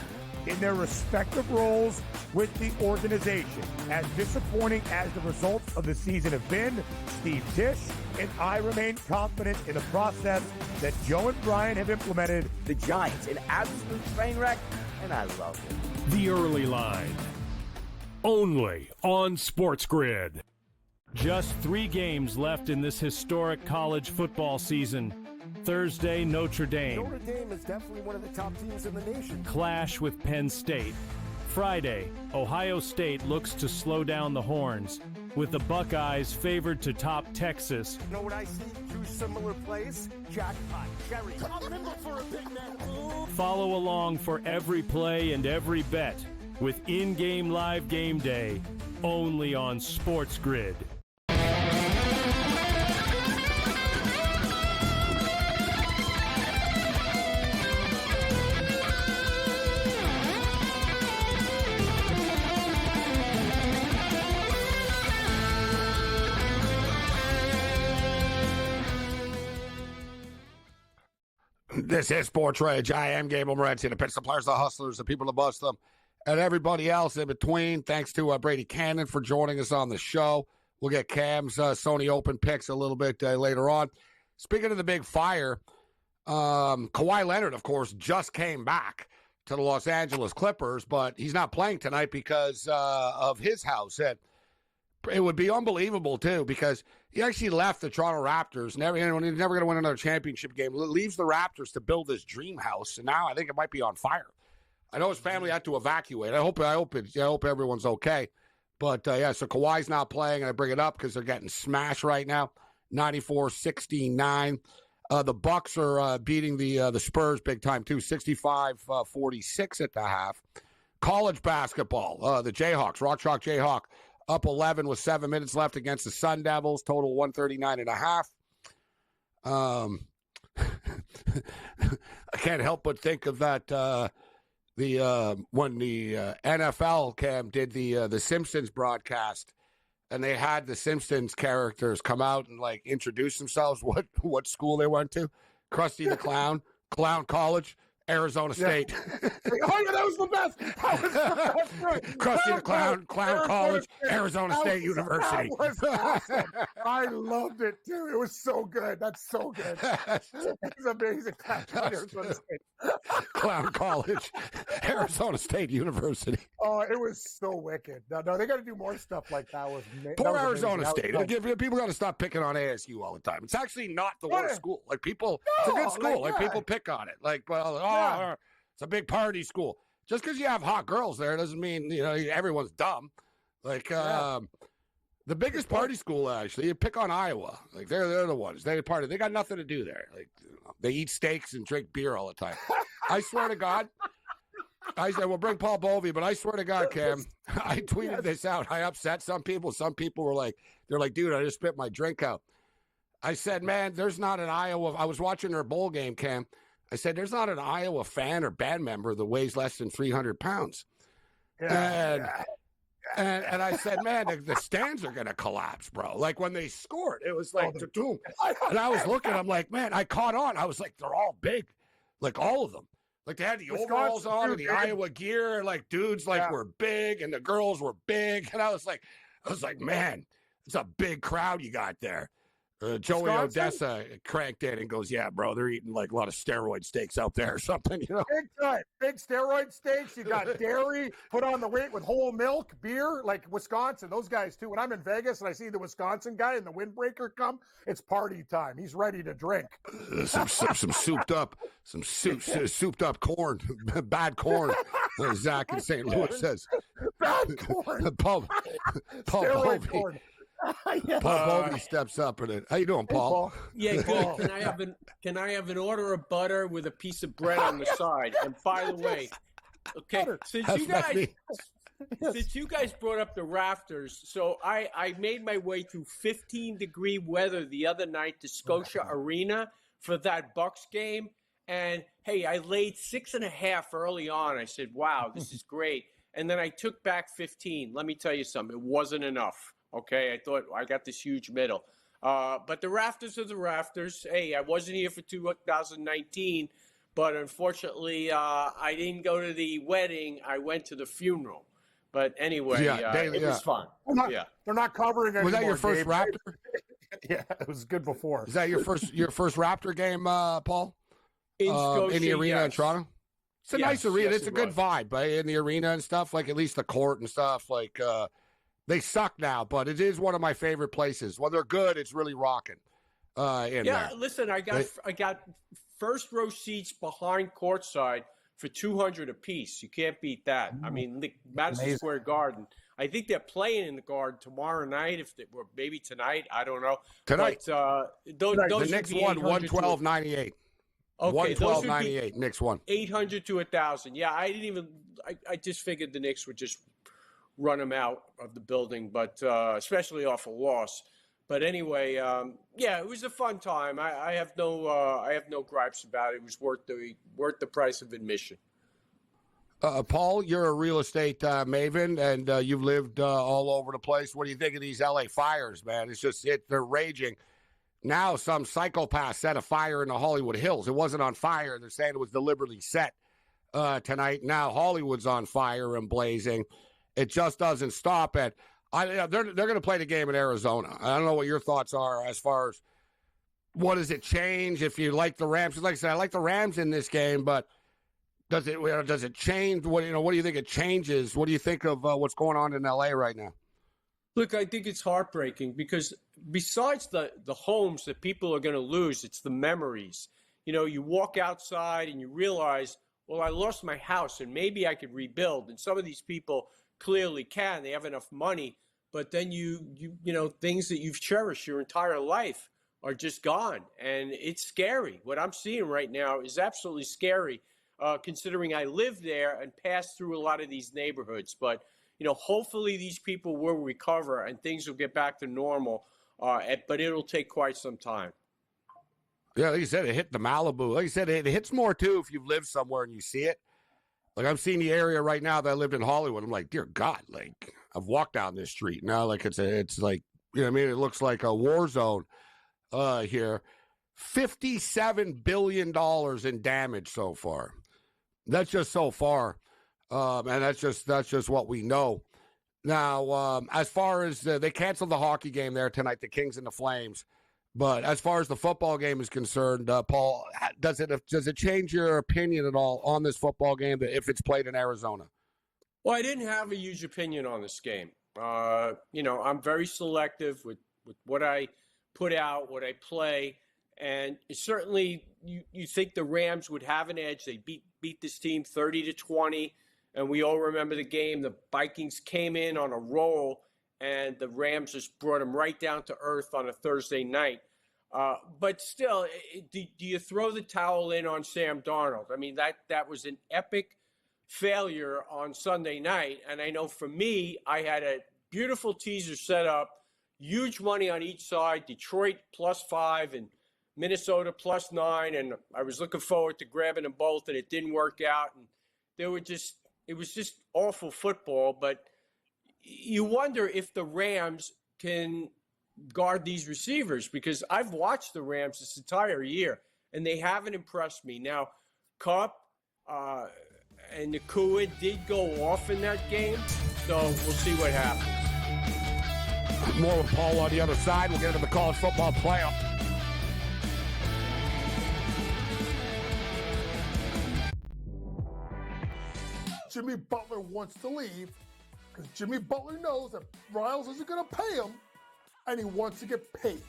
in their respective roles with the organization. As disappointing as the results of the season have been, Steve Tisch and I remain confident in the process that Joe and Brian have implemented. The Giants, an absolute train wreck, and I love it. The Early Line, only on SportsGrid. Just 3 games left in this historic college football season. Thursday, Notre Dame. Notre Dame is definitely one of the top teams in the nation. Clash with Penn State. Friday, Ohio State looks to slow down the Horns, with the Buckeyes favored to top Texas. You know what I see? 2 similar plays. Jackpot. Cherry. I'm for a big man. Follow along for every play and every bet with in-game live game day, only on SportsGrid. This is SportsRage. I am Gabriel Morency, the pitch, the players, the hustlers, the people that bust them, and everybody else in between. Thanks to Brady Cannon for joining us on the show. We'll get Cam's Sony Open picks a little bit later on. Speaking of the big fire, Kawhi Leonard, of course, just came back to the Los Angeles Clippers, but he's not playing tonight because of his house. And it would be unbelievable, too, because he actually left the Toronto Raptors. He's never going to win another championship game. Leaves the Raptors to build this dream house, and now I think it might be on fire. I know his family had to evacuate. I hope everyone's okay. But, so Kawhi's not playing, and I bring it up because they're getting smashed right now, 94-69. The Bucks are beating the Spurs big time, too, 65-46 at the half. College basketball, the Jayhawks, Rock Chalk Jayhawk, up 11 with 7 minutes left against the Sun Devils, total 139.5. I can't help but think of that when the NFL Cam did the Simpsons broadcast, and they had the Simpsons characters come out and like introduce themselves, what school they went to. Krusty the Clown, Clown College, Arizona State. Oh, yeah, that was the best. That was the best. Right. Krusty the Clown, Clown College, Arizona State University. That was awesome. I loved it, too. It was so good. That's so good. It's amazing. Arizona State. Clown College, Arizona State University. Oh, it was so wicked. No, they got to do more stuff like that. Poor Arizona State. People got to stop picking on ASU all the time. It's actually not the worst school. Like people, it's a good school. Like people pick on it. Like, it's a big party school. Just because you have hot girls there doesn't mean everyone's dumb. Like the biggest party school, actually, you pick on Iowa. Like they're the ones. They party. They got nothing to do there. Like they eat steaks and drink beer all the time. I swear to God. I said, we'll bring Paul Bovey, but I swear to God, Cam, I tweeted this out. I upset some people. Some people were like, they're like, dude, I just spit my drink out. I said, man, there's not an Iowa. I was watching their bowl game, Cam. I said, there's not an Iowa fan or band member that weighs less than 300 pounds. And I said, man, the stands are going to collapse, bro. Like when they scored, it was like, and I was looking, I'm like, man, I caught on. I was like, they're all big, like all of them. Like they had the overalls on and the Iowa gear, and like dudes were big and the girls were big. And I was like, man, it's a big crowd you got there. Joey Odessa cranked in and goes, yeah, bro, they're eating like a lot of steroid steaks out there or something, Big time. Big steroid steaks. You got dairy, put on the weight with whole milk, beer, like Wisconsin, those guys too. When I'm in Vegas and I see the Wisconsin guy and the windbreaker come, it's party time. He's ready to drink. Some souped up corn, bad corn. Zach in St. Louis says. Bad corn. Paul Bovey. Paul Bovey steps up in it. How you doing, Paul? Yeah, good. Can I have an order of butter with a piece of bread on the side? And by the way, okay, since you guys brought up the rafters, so I made my way through 15-degree weather the other night to Scotia Arena for that Bucks game. And hey, I laid 6.5 early on. I said, wow, this is great. And then I took back 15. Let me tell you something. It wasn't enough. Okay, I thought I got this huge middle. But the rafters are the rafters. Hey, I wasn't here for 2019, but unfortunately, I didn't go to the wedding. I went to the funeral. But anyway, it was fun. They're not covering anymore. Was that your first Raptor? Yeah, it was good before. Is that your first Raptor game, Paul? In Scotia, in the arena in yes. Toronto? It's a nice arena. It's a good vibe, but in the arena and stuff, like at least the court and stuff, like they suck now, but it is one of my favorite places. When they're good, it's really rocking. There. Listen, I got first row seats behind courtside for $200 a piece. You can't beat that. I mean, Madison Square Garden. I think they're playing in the Garden tomorrow night, or maybe tonight. I don't know. Tonight. But, those the Knicks won 112-98. Okay, 112-98. Knicks won 800 to 1,000. Yeah, I didn't even. I just figured the Knicks would just run them out of the building, but especially off a loss. But anyway, it was a fun time. I have no gripes about it. It was worth the price of admission. Paul, you're a real estate maven, and you've lived all over the place. What do you think of these LA fires, man? It's just they're raging. Now some psychopath set a fire in the Hollywood Hills. It wasn't on fire. They're saying it was deliberately set tonight. Now Hollywood's on fire and blazing. It just doesn't stop at. They're going to play the game in Arizona. I don't know what your thoughts are as far as what does it change if you like the Rams? Like I said, I like the Rams in this game, but does it change? What do you think it changes? What do you think of what's going on in LA right now? Look, I think it's heartbreaking because besides the homes that people are going to lose, it's the memories. You walk outside and you realize, well, I lost my house and maybe I could rebuild. And some of these people clearly can. They have enough money. But then you things that you've cherished your entire life are just gone. And it's scary. What I'm seeing right now is absolutely scary, considering I live there and pass through a lot of these neighborhoods. But, hopefully these people will recover and things will get back to normal. But it'll take quite some time. Yeah, like you said, it hit the Malibu. Like you said, it hits more, too, if you've lived somewhere and you see it. Like, I'm seeing the area right now that I lived in Hollywood. I'm like, dear God, like, I've walked down this street now. Like, it's like, it looks like a war zone here. $57 billion in damage so far. That's just so far. And that's just what we know. Now, as far as they canceled the hockey game there tonight, the Kings and the Flames. But as far as the football game is concerned, Paul, does it change your opinion at all on this football game if it's played in Arizona? Well, I didn't have a huge opinion on this game. I'm very selective with what I put out, what I play, and certainly you think the Rams would have an edge. They beat this team 30-20, and we all remember the game. The Vikings came in on a roll, and the Rams just brought them right down to earth on a Thursday night. But still, do you throw the towel in on Sam Darnold? I mean, that was an epic failure on Sunday night. And I know for me, I had a beautiful teaser set up, huge money on each side, Detroit +5 and Minnesota +9. And I was looking forward to grabbing them both, and it didn't work out. And it was just awful football. But you wonder if the Rams can guard these receivers, because I've watched the Rams this entire year and they haven't impressed me. Now, Kupp and Nakua did go off in that game, so we'll see what happens. More with Paul on the other side. We'll get into the college football playoff. Jimmy Butler wants to leave because Jimmy Butler knows that Riles isn't going to pay him, and he wants to get paid.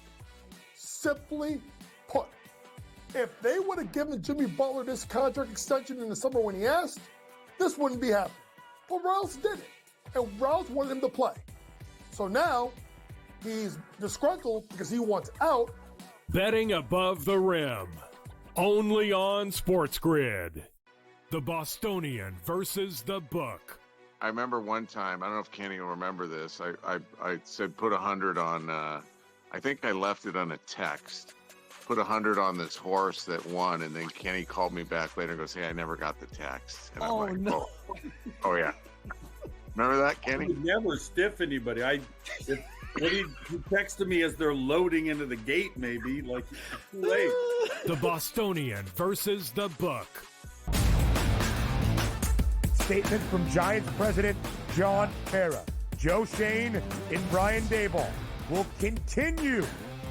Simply put, if they would have given Jimmy Butler this contract extension in the summer when he asked, this wouldn't be happening. But Riles did it, and Riles wanted him to play. So now he's disgruntled because he wants out. Betting above the rim, only on SportsGrid. The Bostonian versus the book. I remember one time, I don't know if Kenny will remember this, I said put 100 on, I think I left it on a text, put 100 on this horse that won, and then Kenny called me back later and goes, hey, I never got the text. And I'm like, no. Oh yeah. Remember that, Kenny? I would never stiff anybody. He texted me as they're loading into the gate, maybe, like, too late. The Bostonian versus the book. Statement from Giants president John Mara. Joe Shane and Brian Daboll will continue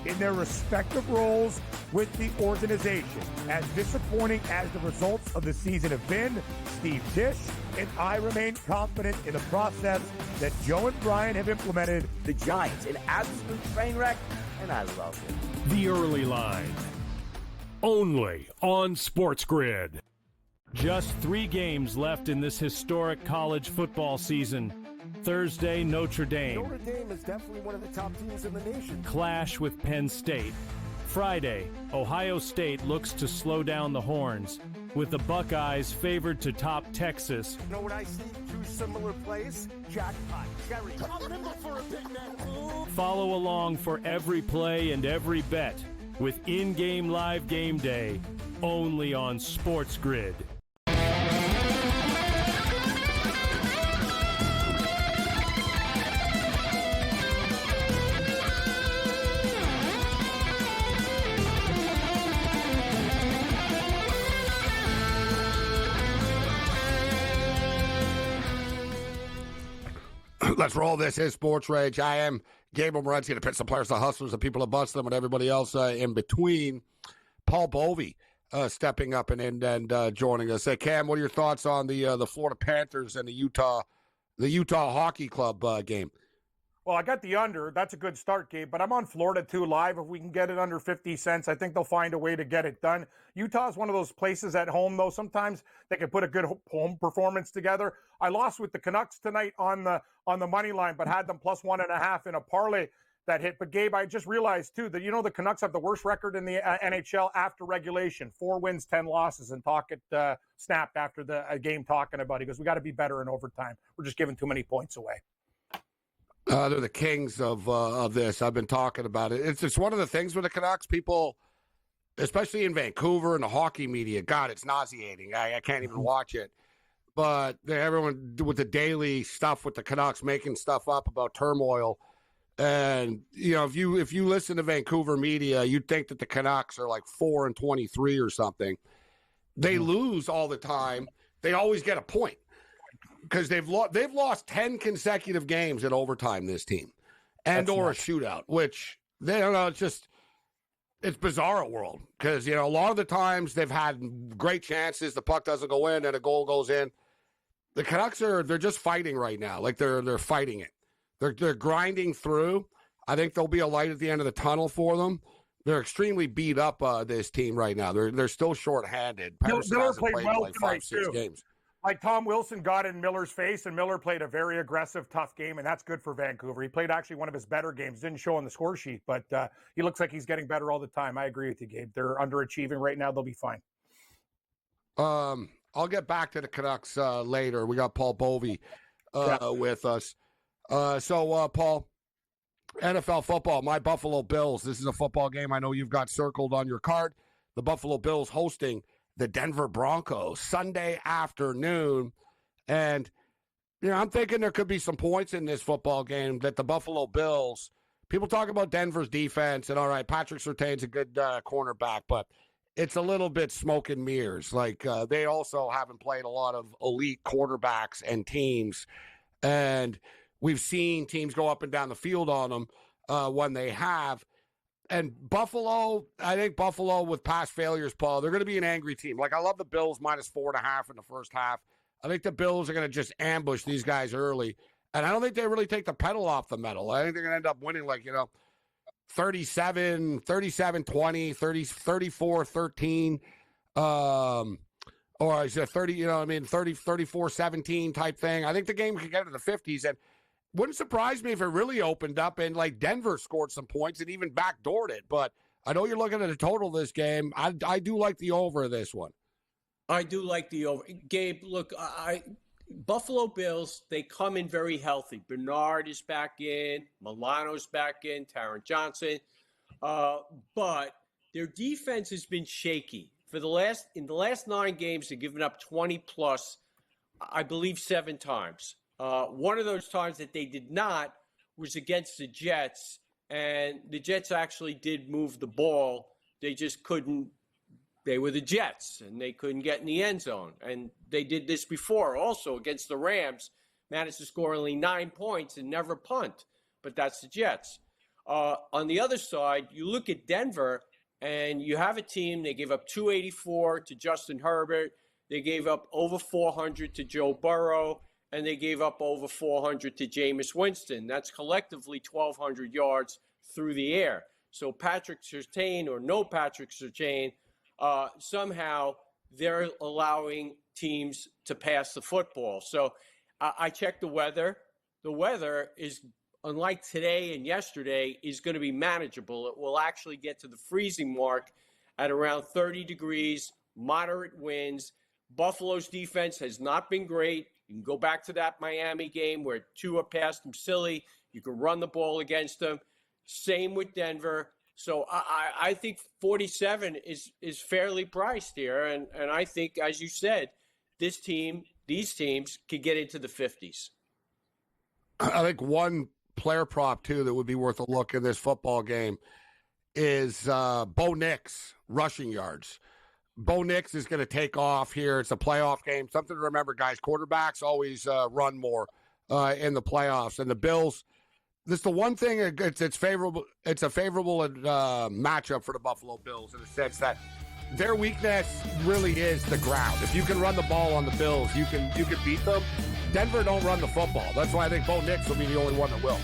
in their respective roles with the organization. As disappointing as the results of the season have been, Steve Tisch and I remain confident in the process that Joe and Brian have implemented. The Giants, an absolute train wreck, and I love it. The Early Line, only on SportsGrid. Just 3 games left in this historic college football season. Thursday, Notre Dame. Notre Dame is definitely one of the top teams in the nation. Clash with Penn State. Friday, Ohio State looks to slow down the Horns, with the Buckeyes favored to top Texas. You know what I see? 2 similar plays. Jackpot. Cherry. I'm nimble for a big man. Follow along for every play and every bet with in-game live game day, only on SportsGrid. Let's roll. This is SportsRage. I am Gabriel Morency, the Pittsburgh players, the hustlers, the people that bust them, and everybody else in between. Paul Bovey stepping up and joining us. Cam, what are your thoughts on the Florida Panthers and the Utah Hockey Club game? Well, I got the under. That's a good start, Gabe. But I'm on Florida, too, live. If we can get it under 50 cents, I think they'll find a way to get it done. Utah is one of those places at home, though. Sometimes they can put a good home performance together. I lost with the Canucks tonight on the money line, but had them plus 1.5 in a parlay that hit. But, Gabe, I just realized, too, that, the Canucks have the worst record in the NHL after regulation. 4 wins, 10 losses. And Tocchet snapped after the game talking about it. He goes, we got to be better in overtime. We're just giving too many points away. They're the kings of this. I've been talking about it. It's just one of the things with the Canucks. People, especially in Vancouver and the hockey media, God, it's nauseating. I can't even watch it. But everyone with the daily stuff with the Canucks making stuff up about turmoil. And, if you listen to Vancouver media, you'd think that the Canucks are like 4-23 or something. They lose all the time. They always get a point. Because they've lost 10 consecutive games in overtime, this team, and or a shootout, which they don't know. It's bizarre world because a lot of the times they've had great chances, the puck doesn't go in and a goal goes in. The Canucks they're just fighting right now, like they're fighting it. They're grinding through. I think there'll be a light at the end of the tunnel for them. They're extremely beat up. This team right now, they're still shorthanded. Patterson hasn't played well like 5-6 games. Like Tom Wilson got in Miller's face, and Miller played a very aggressive, tough game, and that's good for Vancouver. He played actually one of his better games. Didn't show on the score sheet, but he looks like he's getting better all the time. I agree with you, Gabe. They're underachieving right now. They'll be fine. I'll get back to the Canucks later. We got Paul Bovey with us. So, Paul, NFL football, my Buffalo Bills. This is a football game I know you've got circled on your card. The Buffalo Bills hosting the Denver Broncos Sunday afternoon. And, I'm thinking there could be some points in this football game that the Buffalo Bills, people talk about Denver's defense and all right, Patrick Surtain's a good cornerback, but it's a little bit smoke and mirrors. Like they also haven't played a lot of elite quarterbacks and teams. And we've seen teams go up and down the field on them when they have. And Buffalo, I think Buffalo with past failures, Paul, they're going to be an angry team. Like, I love the Bills minus 4.5 in the first half. I think the Bills are going to just ambush these guys early. And I don't think they really take the pedal off the metal. I think they're going to end up winning 37, 20, 34, 13. Or is it 30, 34, 17 type thing. I think the game could get into the 50s. And wouldn't surprise me if it really opened up and Denver scored some points and even backdoored it. But I know you're looking at the total of this game. I do like the over of this one. I do like the over. Gabe, look, Buffalo Bills, they come in very healthy. Bernard is back in. Milano's back in. Taron Johnson. But their defense has been shaky. In the last 9 games, they've given up 20 plus, I believe, 7 times. One of those times that they did not was against the Jets, and the Jets actually did move the ball. They just couldn't. They were the Jets, and they couldn't get in the end zone. And they did this before also against the Rams, managed to score only 9 points and never punt. But that's the Jets. On the other side, you look at Denver, and you have a team, they gave up 284 to Justin Herbert. They gave up over 400 to Joe Burrow. And they gave up over 400 to Jameis Winston. That's collectively 1,200 yards through the air. So Patrick Surtain or no Patrick Surtain, somehow they're allowing teams to pass the football. So I checked the weather. The weather is, unlike today and yesterday, is going to be manageable. It will actually get to the freezing mark at around 30 degrees, moderate winds. Buffalo's defense has not been great. You can go back to that Miami game where Tua passed him silly. You can run the ball against them. Same with Denver. So I think 47 is fairly priced here. And I think, as you said, these teams could get into the 50s. I think one player prop, too, that would be worth a look in this football game is Bo Nix rushing yards. Bo Nix is going to take off here. It's a playoff game. Something to remember, guys. Quarterbacks always run more in the playoffs. And the Bills, this the one thing. It's favorable. It's a favorable matchup for the Buffalo Bills in the sense that their weakness really is the ground. If you can run the ball on the Bills, you can beat them. Denver don't run the football. That's why I think Bo Nix will be the only one that will.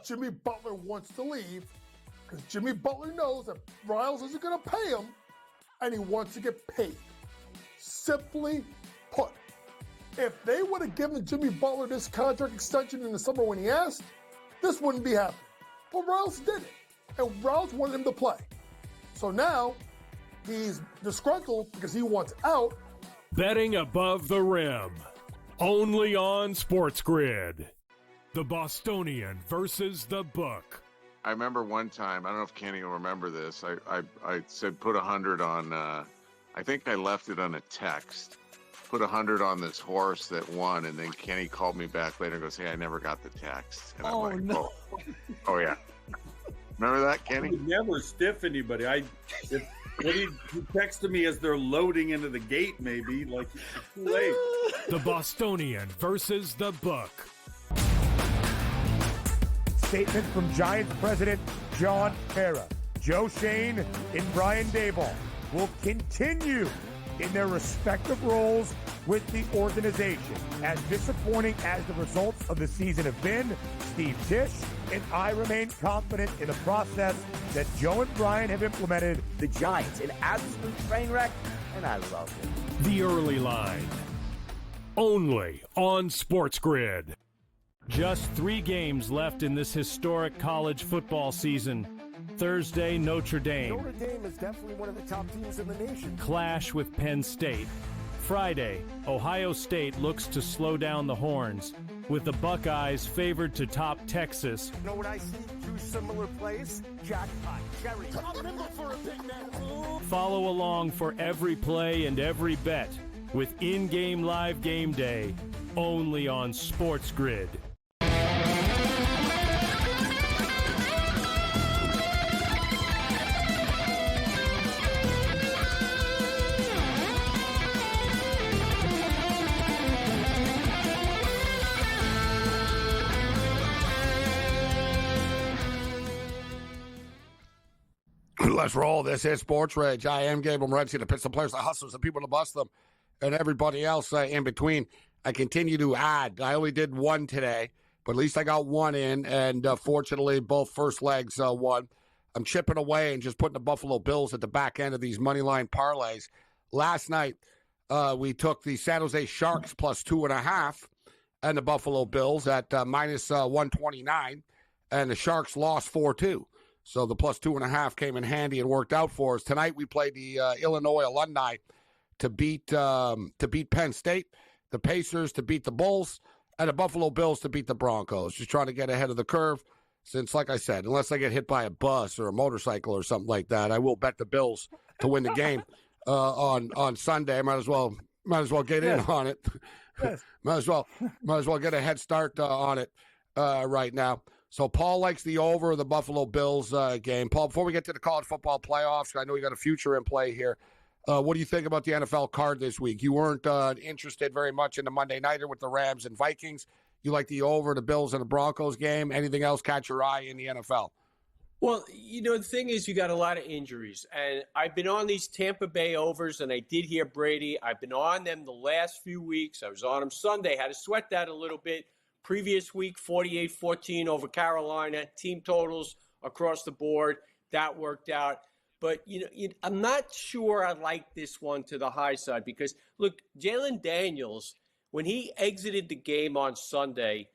Jimmy Butler wants to leave because Jimmy Butler knows that Riles isn't going to pay him, and he wants to get paid. Simply put, if they would have given Jimmy Butler this contract extension in the summer when he asked, this wouldn't be happening. But Riles did it, and Riles wanted him to play. So now he's disgruntled because he wants out. Betting above the rim, only on SportsGrid. The Bostonian versus the Book. I remember one time, I don't know if Kenny will remember this. I said put 100 on, I think I left it on a text. Put 100 on this horse that won, and then Kenny called me back later and goes, "Hey, I never got the text." And I'm like, no. Oh yeah. Remember that, Kenny? I would never stiff anybody. He texted me as they're loading into the gate, maybe. Like, it's too late. The Bostonian versus the Book. Statement from Giants president John Mara. Joe Shane and Brian Daboll will continue in their respective roles with the organization. As disappointing as the results of the season have been, Steve Tisch and I remain confident in the process that Joe and Brian have implemented. The Giants, an absolute train wreck, and I love it. The Early Line, only on SportsGrid. Just 3 games left in this historic college football season. Thursday, Notre Dame. Notre Dame is definitely one of the top teams in the nation. Clash with Penn State. Friday, Ohio State looks to slow down the Horns, with the Buckeyes favored to top Texas. You know what I see? 2 similar plays. Jackpot. Cherry. For a big man. Follow along for every play and every bet with in-game live game day, only on SportsGrid. Let's roll. This is SportsRage. I am Gabriel Morency, the Pistol Players, the Hustlers, the people to bust them, and everybody else in between. I continue to add. I only did 1 today, but at least I got 1 in, and fortunately, both first legs won. I'm chipping away and just putting the Buffalo Bills at the back end of these moneyline parlays. Last night, we took the San Jose Sharks plus 2.5 and the Buffalo Bills at minus 129, and the Sharks lost 4-2. So the plus 2.5 came in handy and worked out for us. Tonight we played the Illinois alumni to beat Penn State, the Pacers to beat the Bulls, and the Buffalo Bills to beat the Broncos. Just trying to get ahead of the curve since, like I said, unless I get hit by a bus or a motorcycle or something like that, I will bet the Bills to win the game on Sunday. Might as well get in on it. Yes. might as well get a head start on it right now. So Paul likes the over of the Buffalo Bills game. Paul, before we get to the college football playoffs, I know you got a future in play here. What do you think about the NFL card this week? You weren't interested very much in the Monday Nighter with the Rams and Vikings. You like the over, the Bills and the Broncos game. Anything else catch your eye in the NFL? Well, the thing is you got a lot of injuries. And I've been on these Tampa Bay overs, and I did hear Brady. I've been on them the last few weeks. I was on them Sunday. Had to sweat that a little bit. Previous week, 48-14 over Carolina. Team totals across the board. That worked out. But, I'm not sure I like this one to the high side because, look, Jalen Daniels, when he exited the game on Sunday,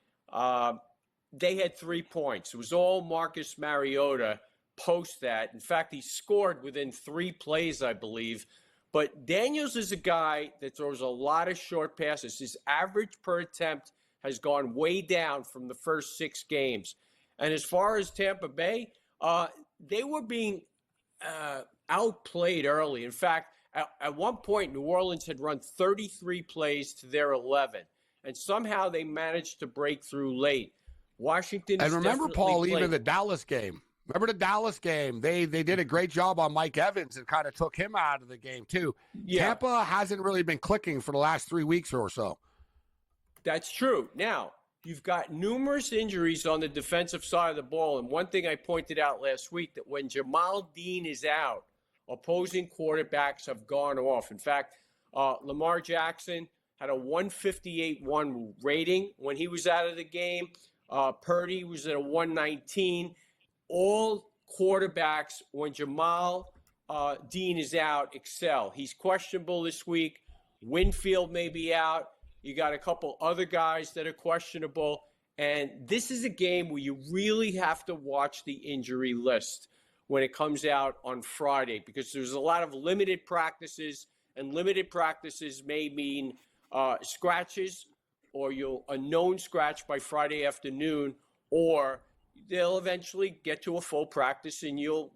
they had 3 points. It was all Marcus Mariota post that. In fact, he scored within 3 plays, I believe. But Daniels is a guy that throws a lot of short passes. His average per attempt has gone way down from the first 6 games. And as far as Tampa Bay, they were being outplayed early. In fact, At one point, New Orleans had run 33 plays to their 11, and somehow they managed to break through late. Washington And remember, Paul, played. even the Dallas game. Remember the Dallas game? They did a great job on Mike Evans and kind of took him out of the game, too. Yeah. Tampa hasn't really been clicking for the last 3 weeks or so. That's true. Now, you've got numerous injuries on the defensive side of the ball. And one thing I pointed out last week, that when Jamal Dean is out, opposing quarterbacks have gone off. In fact, Lamar Jackson had a 158-1 rating when he was out of the game. Purdy was at a 119. All quarterbacks, when Jamal Dean is out, excel. He's questionable this week. Winfield may be out. You got a couple other guys that are questionable. And this is a game where you really have to watch the injury list when it comes out on Friday, because there's a lot of limited practices, and limited practices may mean scratches, or a known scratch by Friday afternoon, or they'll eventually get to a full practice and you'll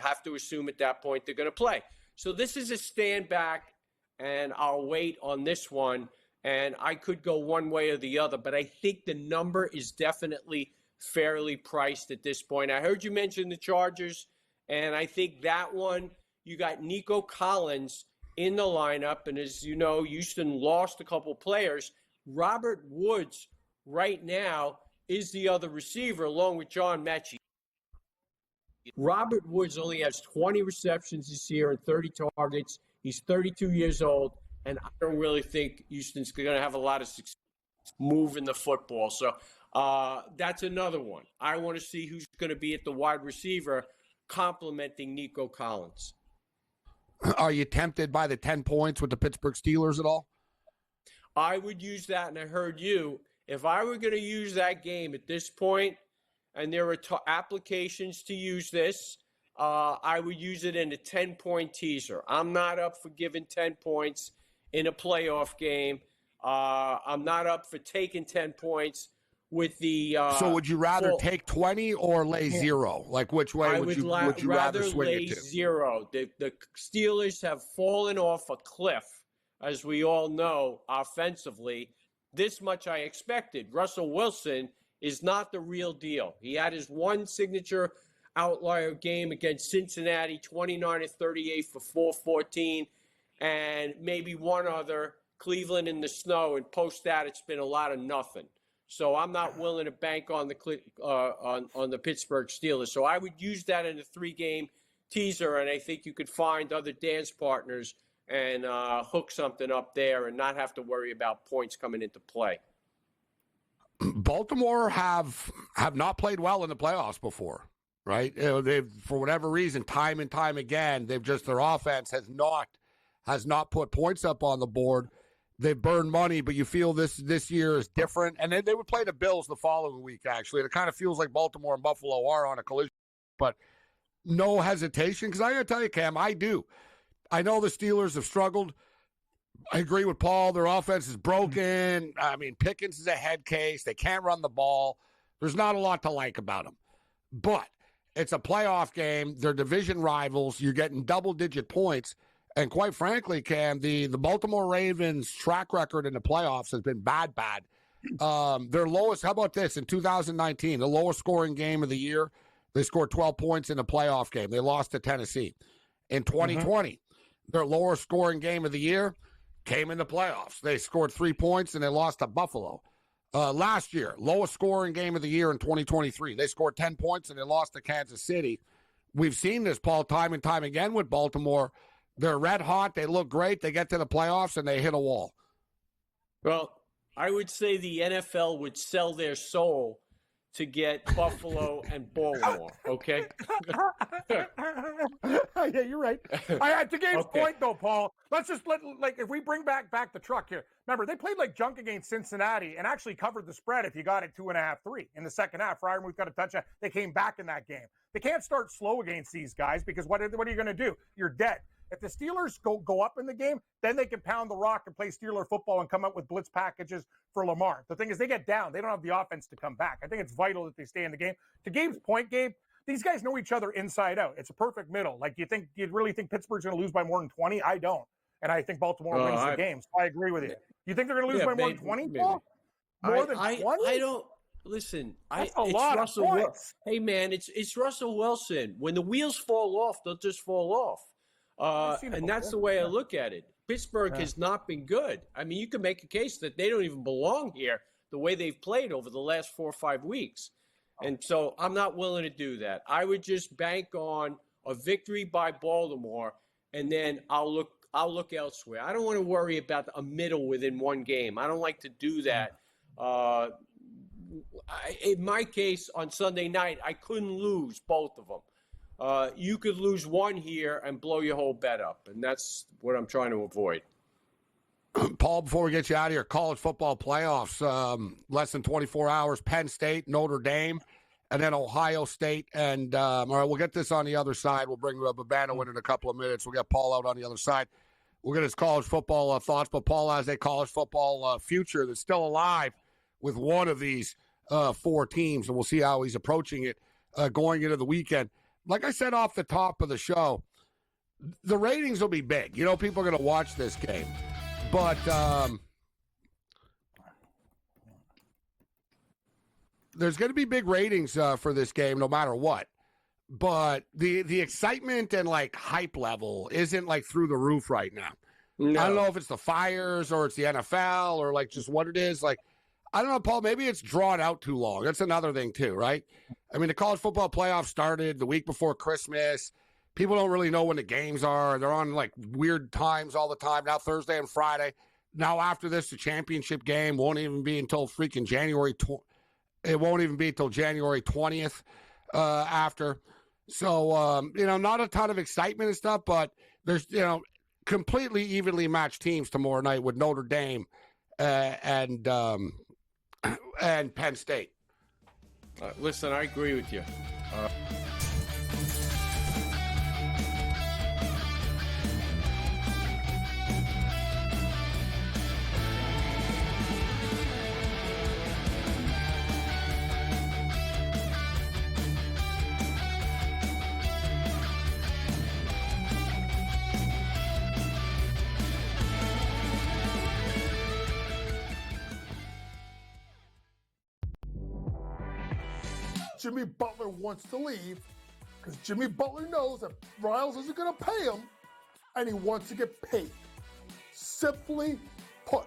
have to assume at that point they're going to play. So this is a stand back, and I'll wait on this one. And I could go one way or the other, but I think the number is definitely fairly priced at this point. I heard you mention the Chargers, and I think that one, you got Nico Collins in the lineup. And as you know, Houston lost a couple players. Robert Woods right now is the other receiver, along with John Mechie. Robert Woods only has 20 receptions this year and 30 targets. He's 32 years old, and I don't really think Houston's going to have a lot of success moving the football. So that's another one. I want to see who's going to be at the wide receiver complimenting Nico Collins. Are you tempted by the 10 points with the Pittsburgh Steelers at all? I would use that, and I heard you. If I were going to use that game at this point, and there are applications to use this, I would use it in a 10-point teaser. I'm not up for giving 10 points in a playoff game. I'm not up for taking 10 points with the so would you rather take 20 or lay zero? Like, which way would you rather swing lay it to? Zero. The Steelers have fallen off a cliff, as we all know, offensively. This much I expected. Russell Wilson is not the real deal. He had his one signature outlier game against Cincinnati, 29-38 for 414, and maybe one other, Cleveland in the snow, and post that it's been a lot of nothing. So I'm not willing to bank on the Pittsburgh Steelers. So I would use that in a 3-game teaser, and I think you could find other dance partners and hook something up there and not have to worry about points coming into play. Baltimore have not played well in the playoffs before, right? They've, for whatever reason, time and time again, their offense has not put points up on the board. They've burned money, but you feel this year is different. And then they would play the Bills the following week, actually. And it kind of feels like Baltimore and Buffalo are on a collision. But no hesitation, because I got to tell you, Cam, I do. I know the Steelers have struggled. I agree with Paul. Their offense is broken. I mean, Pickens is a head case. They can't run the ball. There's not a lot to like about them. But it's a playoff game. They're division rivals. You're getting double-digit points. And quite frankly, Cam, the Baltimore Ravens' track record in the playoffs has been bad. Their lowest, how about this, in 2019, the lowest scoring game of the year, they scored 12 points in a playoff game. They lost to Tennessee. In 2020, their lowest scoring game of the year came in the playoffs. They scored 3 points and they lost to Buffalo. Last year, lowest scoring game of the year in 2023. They scored 10 points and they lost to Kansas City. We've seen this, Paul, time and time again with Baltimore. They're red hot. They look great. They get to the playoffs and they hit a wall. Well, I would say the NFL would sell their soul to get Buffalo and Baltimore, okay? Yeah, you're right. To Gabe's point, though, Paul, let's just if we bring back the truck here. Remember, they played like junk against Cincinnati and actually covered the spread if you got it 2.5, 3 in the second half. Right, we've got a touchdown. They came back in that game. They can't start slow against these guys because what are you going to do? You're dead. If the Steelers go up in the game, then they can pound the rock and play Steeler football and come up with blitz packages for Lamar. The thing is, they get down. They don't have the offense to come back. I think it's vital that they stay in the game. To Gabe's point, Gabe, these guys know each other inside out. It's a perfect middle. Like, you really think Pittsburgh's going to lose by more than 20? I don't. And I think Baltimore wins the game. So I agree with you. You think they're going to lose by more than 20, Paul? More than 20? I don't. Listen, That's a lot of points. Hey, man, it's Russell Wilson. When the wheels fall off, they'll just fall off. And that's the way I look at it. Pittsburgh has not been good. I mean, you can make a case that they don't even belong here the way they've played over the last 4 or 5 weeks. And so I'm not willing to do that. I would just bank on a victory by Baltimore, and then I'll look elsewhere. I don't want to worry about a middle within one game. I don't like to do that. In my case, on Sunday night, I couldn't lose both of them. You could lose one here and blow your whole bet up, and that's what I'm trying to avoid. Paul, before we get you out of here, college football playoffs, less than 24 hours, Penn State, Notre Dame, and then Ohio State. And, all right, we'll get this on the other side. We'll bring Babano in a couple of minutes. We'll get Paul out on the other side. We'll get his college football thoughts, but Paul has a college football future that's still alive with one of these 4 teams, and we'll see how he's approaching it going into the weekend. Like I said off the top of the show, the ratings will be big. You know, people are going to watch this game. But there's going to be big ratings for this game no matter what. But the excitement and, like, hype level isn't, like, through the roof right now. No. I don't know if it's the Fires or it's the NFL or, like, just what it is. Like, I don't know, Paul, maybe it's drawn out too long. That's another thing too, right? I mean, the college football playoffs started the week before Christmas. People don't really know when the games are. They're on, like, weird times all the time. Now Thursday and Friday. Now after this, the championship game won't even be until freaking January. It won't even be until January 20th after. So, not a ton of excitement and stuff, but there's, completely evenly matched teams tomorrow night with Notre Dame and Penn State. Listen, I agree with you. Jimmy Butler wants to leave because Jimmy Butler knows that Riles isn't going to pay him, and he wants to get paid. Simply put,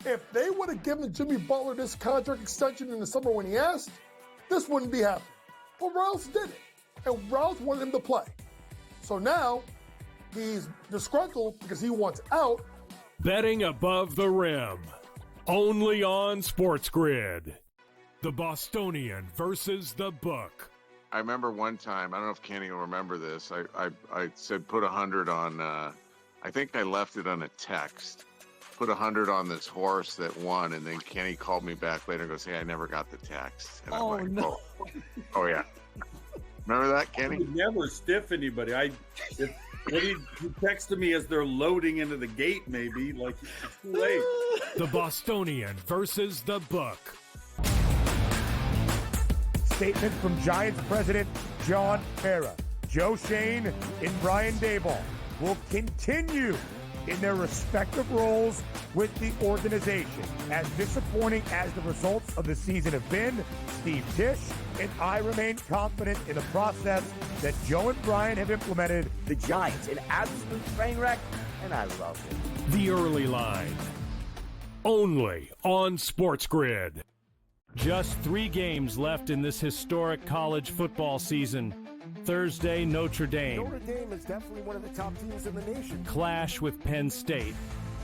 if they would have given Jimmy Butler this contract extension in the summer when he asked, this wouldn't be happening. But Riles did it, and Riles wanted him to play. So now he's disgruntled because he wants out. Betting above the rim, only on SportsGrid. The Bostonian versus the book. I remember one time, I don't know if Kenny will remember this. I said put 100 on, I think I left it on a text. Put 100 on this horse that won, and then Kenny called me back later and goes, "Hey, I never got the text." And I'm like, no. Oh yeah. Remember that, Kenny? I would never stiff anybody. He texted me as they're loading into the gate, maybe. Like, it's too late. The Bostonian versus the book. Statement from Giants president John Mara. Joe Shane and Brian Daboll will continue in their respective roles with the organization. As disappointing as the results of the season have been, Steve Tisch and I remain confident in the process that Joe and Brian have implemented. The Giants, an absolute train wreck, and I love it. The Early Line, only on SportsGrid. Just 3 games left in this historic college football season. Thursday, Notre Dame. Notre Dame is definitely one of the top teams in the nation. Clash with Penn State.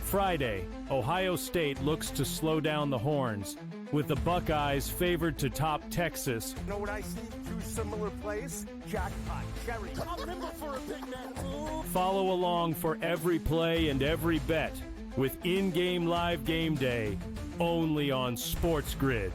Friday, Ohio State looks to slow down the Horns, with the Buckeyes favored to top Texas. You know what I see? 2 similar plays. Jackpot, cherry. Remember for a big man. Follow along for every play and every bet with in-game live game day, only on SportsGrid.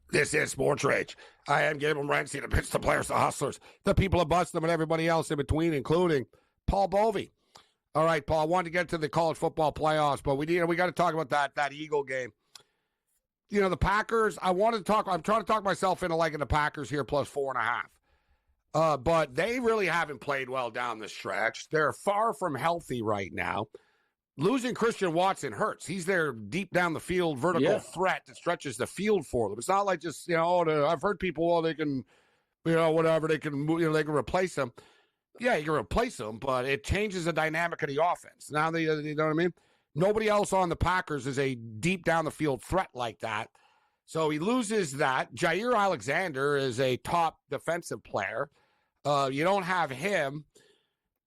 This is Sports Rage. I am Gabriel Morency, the pitch, the players, the hustlers, the people that bust them, and everybody else in between, including Paul Bovey. All right, Paul, I wanted to get to the college football playoffs, but we got to talk about that Eagle game. You know, the Packers, I'm trying to talk myself into liking the Packers here plus 4.5. But they really haven't played well down the stretch. They're far from healthy right now. Losing Christian Watson hurts. He's their deep down the field vertical threat that stretches the field for them. It's not like just, I've heard people, they can, whatever, they can replace him. Yeah, you can replace him, but it changes the dynamic of the offense. Now, you know what I mean? Nobody else on the Packers is a deep down the field threat like that. So he loses that. Jair Alexander is a top defensive player. You don't have him.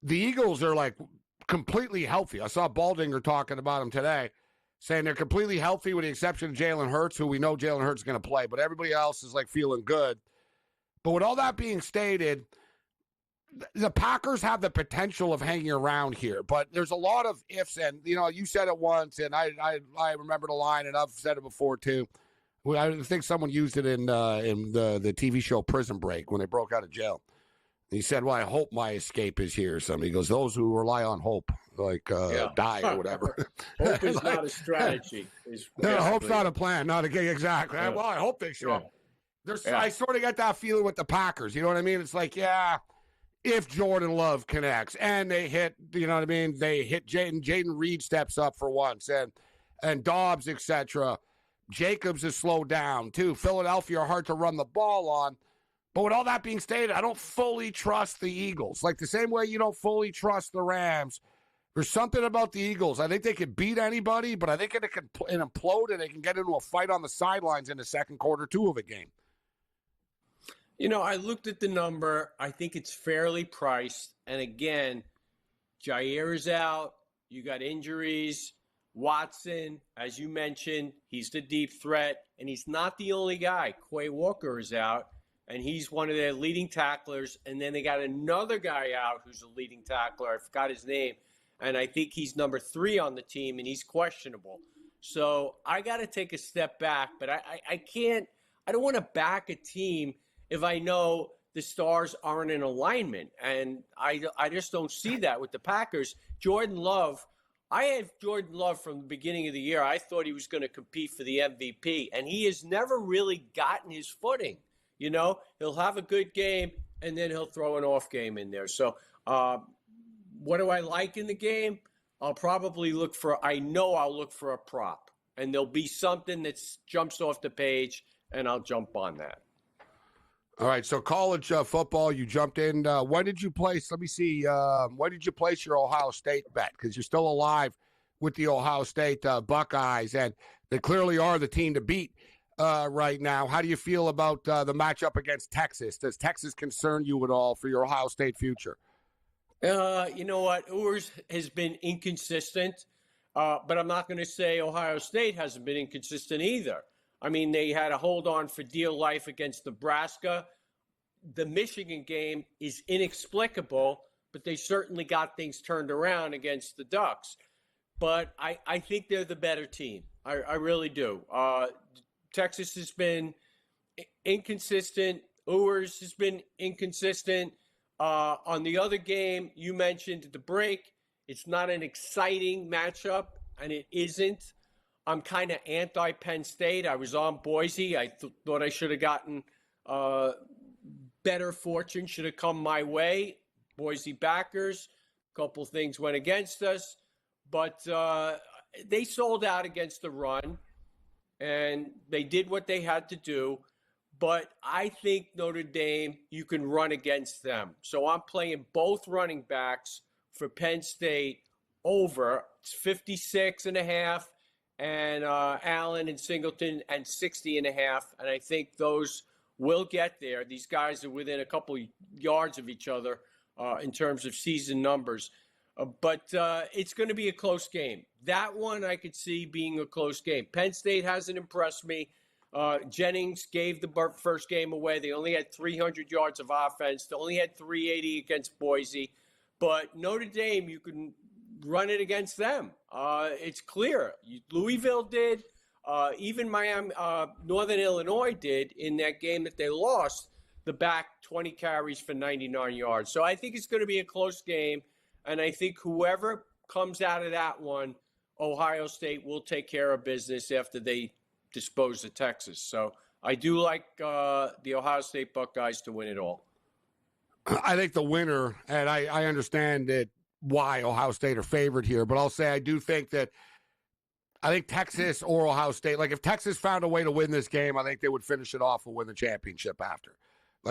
The Eagles are like completely healthy. I saw Baldinger talking about him today, saying they're completely healthy with the exception of Jalen Hurts, who we know Jalen Hurts is going to play, but everybody else is like feeling good. But with all that being stated, the Packers have the potential of hanging around here, but there's a lot of ifs. And, you said it once, and I remember the line, and I've said it before too. I think someone used it in the TV show Prison Break when they broke out of jail. He said, well, I hope my escape is here. He goes, those who rely on hope, die or whatever. Hope is not a strategy. Hope's not a plan. Not exactly. Well, I hope they show up. I sort of get that feeling with the Packers. You know what I mean? It's like, if Jordan Love connects and they hit, you know what I mean? They hit Jaden Reed steps up for once and Dobbs, etc. Jacobs is slowed down too. Philadelphia are hard to run the ball on. But with all that being stated, I don't fully trust the Eagles. Like the same way you don't fully trust the Rams. There's something about the Eagles. I think they can beat anybody, but I think it can implode and they can get into a fight on the sidelines in the second quarter too of a game. I looked at the number. I think it's fairly priced. And again, Jair is out. You got injuries. Watson, as you mentioned, he's the deep threat. And he's not the only guy. Quay Walker is out. And he's one of their leading tacklers. And then they got another guy out who's a leading tackler. I forgot his name. And I think he's number 3 on the team, and he's questionable. So I got to take a step back. But I don't want to back a team if I know the stars aren't in alignment. And I just don't see that with the Packers. Jordan Love, I had Jordan Love from the beginning of the year. I thought he was going to compete for the MVP, and he has never really gotten his footing. He'll have a good game, and then he'll throw an off game in there. So what do I like in the game? I'll look for a prop, and there'll be something that jumps off the page, and I'll jump on that. All right, so college football, you jumped in. When did you place? Let me see. When did you place your Ohio State bet? Because you're still alive with the Ohio State Buckeyes, and they clearly are the team to beat right now. How do you feel about the matchup against Texas? Does Texas concern you at all for your Ohio State future? You know what? Ewers has been inconsistent, but I'm not going to say Ohio State hasn't been inconsistent either. I mean, they had a hold on for dear life against Nebraska. The Michigan game is inexplicable, but they certainly got things turned around against the Ducks. But I think they're the better team. I really do. Texas has been inconsistent. Ewers has been inconsistent. On the other game, you mentioned at the break, it's not an exciting matchup, and it isn't. I'm kind of anti-Penn State. I was on Boise. I thought I should have gotten better fortune, should have come my way. Boise backers, a couple things went against us. But they sold out against the run, and they did what they had to do. But I think Notre Dame, you can run against them. So I'm playing both running backs for Penn State over. It's 56.5. And Allen and Singleton and 60.5. And I think those will get there. These guys are within a couple yards of each other in terms of season numbers. But it's going to be a close game. That one I could see being a close game. Penn State hasn't impressed me. Jennings gave the first game away. They only had 300 yards of offense. They only had 380 against Boise. But Notre Dame, you can run it against them. It's clear. Louisville did. Even Miami, Northern Illinois did in that game that they lost. The back 20 carries for 99 yards. So I think it's going to be a close game, and I think whoever comes out of that one, Ohio State will take care of business after they dispose of Texas. So I do like the Ohio State Buckeyes to win it all. I think the winner, and I understand that why Ohio State are favored here, but I'll say I do think that I think Texas or Ohio State, like if Texas found a way to win this game, I think they would finish it off and win the championship after.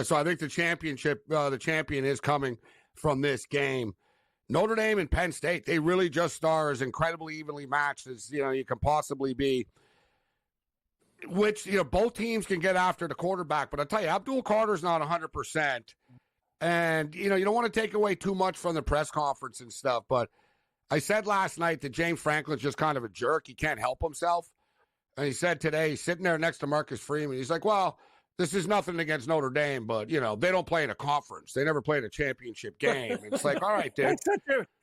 So I think the champion is coming from this game. Notre Dame and Penn State, they really just are as incredibly evenly matched as, you can possibly be. Which, both teams can get after the quarterback. But I tell you, Abdul Carter's not 100%. And, you don't want to take away too much from the press conference and stuff. But I said last night that James Franklin's just kind of a jerk. He can't help himself. And he said today, he's sitting there next to Marcus Freeman. He's like, well, this is nothing against Notre Dame, but, they don't play in a conference. They never played a championship game. It's like, all right, dude.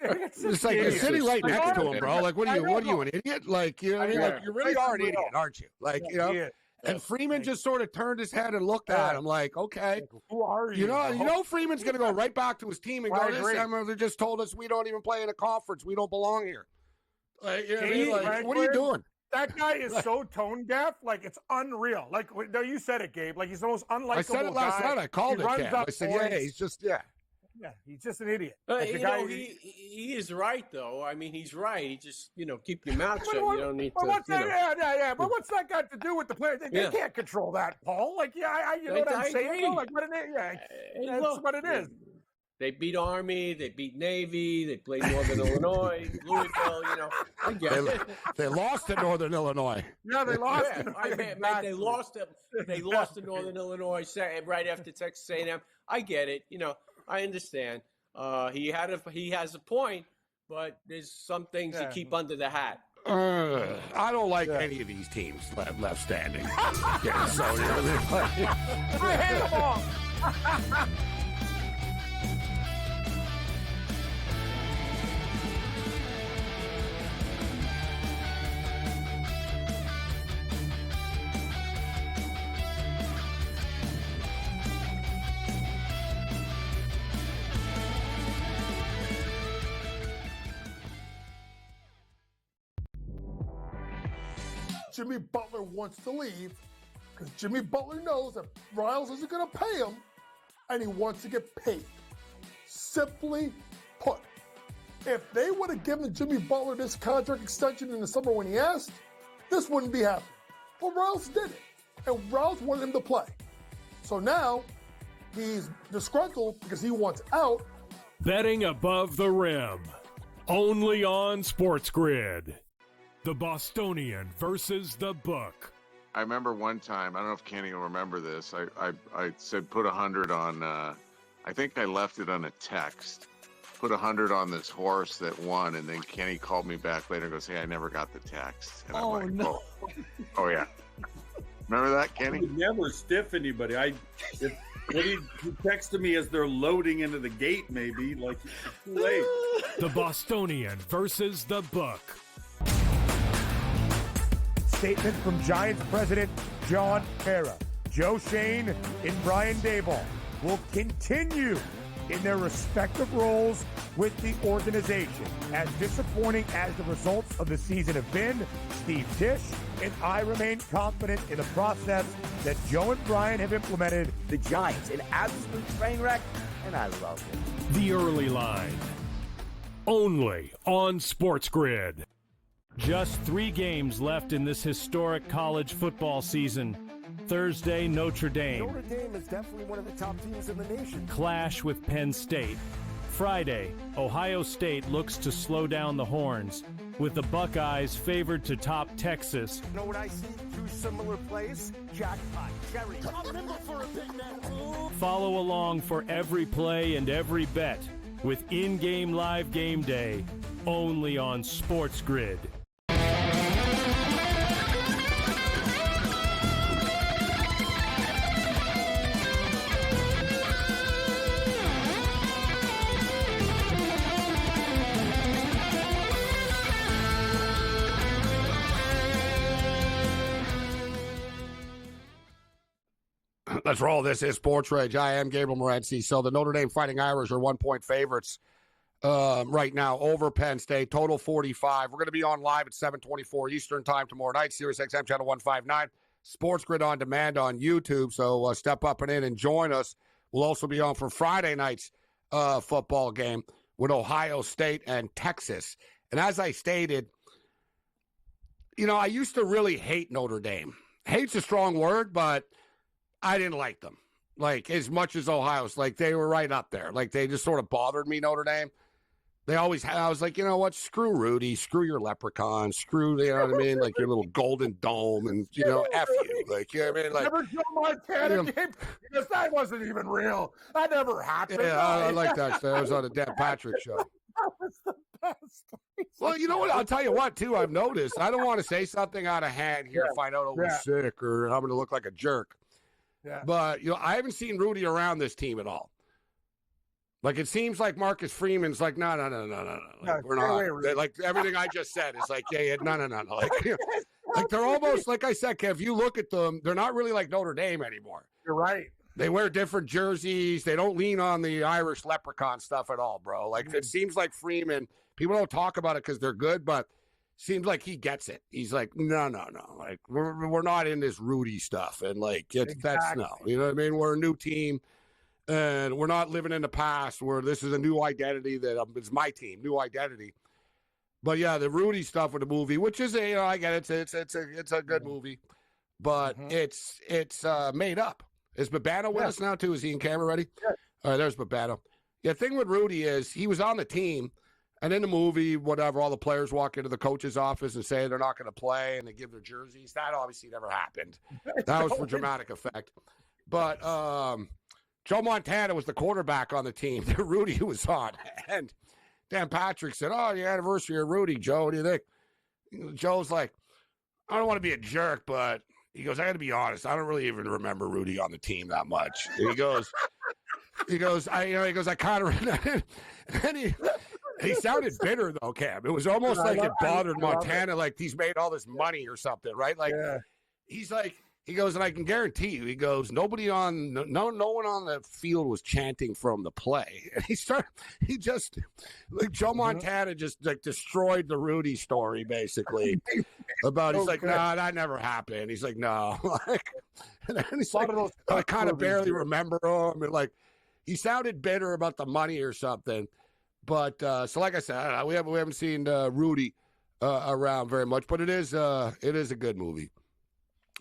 It's like you're sitting right next to him, bro. Like, what are you, an idiot? Like, you really are an idiot, aren't you? Like, And Freeman just sort of turned his head and looked at him like, okay. Who are you? You know Freeman's going to go right back to his team and go, this time they just told us we don't even play in a conference. We don't belong here. Like, what are you doing? That guy is so tone deaf, like it's unreal. Like, no, you said it, Gabe. Like he's the most unlikable guy. I said it last night. I called it, Cam. I said, he's just, Yeah, he's just an idiot. He is right, though. I mean, he's right. He just, keep your mouth shut. You don't need to. But what's that got to do with the players? They can't control that, Paul. Like, you know what I'm saying? Like, what it is? That's what it is. They beat Army, they beat Navy, they played Northern Illinois, Louisville, I get it. They lost at Northern Illinois. Yeah, they lost. They lost to Northern Illinois right after Texas A&M. I get it. I understand. He has a point, but there's some things you keep under the hat. I don't like any of these teams left standing. I hate them all. Jimmy Butler wants to leave because Jimmy Butler knows that Riles isn't going to pay him, and he wants to get paid. Simply put, if they would have given Jimmy Butler this contract extension in the summer when he asked, this wouldn't be happening. But Riles did it, and Riles wanted him to play. So now he's disgruntled because he wants out. Betting above the rim, only on SportsGrid. The Bostonian versus the Book. I remember one time, I don't know if Kenny will remember this, I said put 100 on, I think I left it on a text, put 100 on this horse that won, and then Kenny called me back later and goes, hey, I never got the text. And I'm like, no. Oh yeah. Remember that, Kenny? I would never stiff anybody. He texted me as they're loading into the gate, maybe, like it's too late. The Bostonian versus the Book. Statement from Giants president John Mara. Joe Shane and Brian Daboll will continue in their respective roles with the organization. As disappointing as the results of the season have been, Steve Tisch and I remain confident in the process that Joe and Brian have implemented. The Giants, an absolute train wreck, and I love it. The Early Line, only on SportsGrid. Just 3 games left in this historic college football season. Thursday, Notre Dame. Notre Dame is definitely one of the top teams in the nation. Clash with Penn State. Friday, Ohio State looks to slow down the Horns, with the Buckeyes favored to top Texas. You know what I see? 2 similar plays. Jackpot, cherry. Remember for a big man. Follow along for every play and every bet with in-game live game day, only on SportsGrid. Let's roll. This is Sports Rage. I am Gabriel Morency. So the Notre Dame Fighting Irish are 1-point favorites right now over Penn State. Total 45. We're going to be on live at 7:24 Eastern Time tomorrow night. Sirius XM Channel 159. SportsGrid on demand on YouTube. So step up and in and join us. We'll also be on for Friday night's football game with Ohio State and Texas. And as I stated, I used to really hate Notre Dame. Hate's a strong word, but I didn't like them. Like, as much as Ohio's, like, they were right up there. Like, they just sort of bothered me, Notre Dame. They always had, I was like, you know what? Screw Rudy. Screw your leprechaun. Screw, you know what I mean? Like, your little golden dome and, F you. Like, you know what I mean? Like, Never Joe Montana game because that wasn't even real. That never happened. Yeah, I like that. I was on the Dan Patrick show. That was the best. Well, you know what? I'll tell you what, too, I've noticed. I don't want to say something out of hand here, find out I'm sick or I'm going to look like a jerk. Yeah. But, I haven't seen Rudy around this team at all. Like, it seems like Marcus Freeman's like, no. Like, we're not. Like, everything I just said is like, no. Like, like, they're almost, like I said, Kev, if you look at them, they're not really like Notre Dame anymore. You're right. They wear different jerseys. They don't lean on the Irish leprechaun stuff at all, bro. Like, it seems like Freeman, people don't talk about it because they're good, but seems like he gets it. He's like, no. Like, we're not in this Rudy stuff. And, like, that's no. You know what I mean? We're a new team, and we're not living in the past where this is a new identity that it's my team, new identity. But, yeah, the Rudy stuff with the movie, which is, I get it. It's a good movie. But it's made up. Is Babano with us now, too? Is he in camera ready? Yeah. All right, there's Babano. Yeah, the thing with Rudy is he was on the team, and in the movie, whatever, all the players walk into the coach's office and say they're not going to play, and they give their jerseys. That obviously never happened. That was for dramatic effect. But Joe Montana was the quarterback on the team that Rudy was on. And Dan Patrick said, the anniversary of Rudy, Joe, what do you think? Joe's like, I don't want to be a jerk, but he goes, I got to be honest. I don't really even remember Rudy on the team that much. And he goes, I kind of, and he sounded bitter though, Cam. It was almost like it bothered Montana, like he's made all this money or something, right? Like he's like, he goes, and I can guarantee you, he goes, no one on the field was chanting from the play. And Joe Montana just like destroyed the Rudy story basically about, he's like, nah, that never happened. He's like, no. Like, and then he's like, I kind of barely remember him. And like, he sounded bitter about the money or something. But, so like I said, we haven't seen Rudy around very much, but it is a good movie.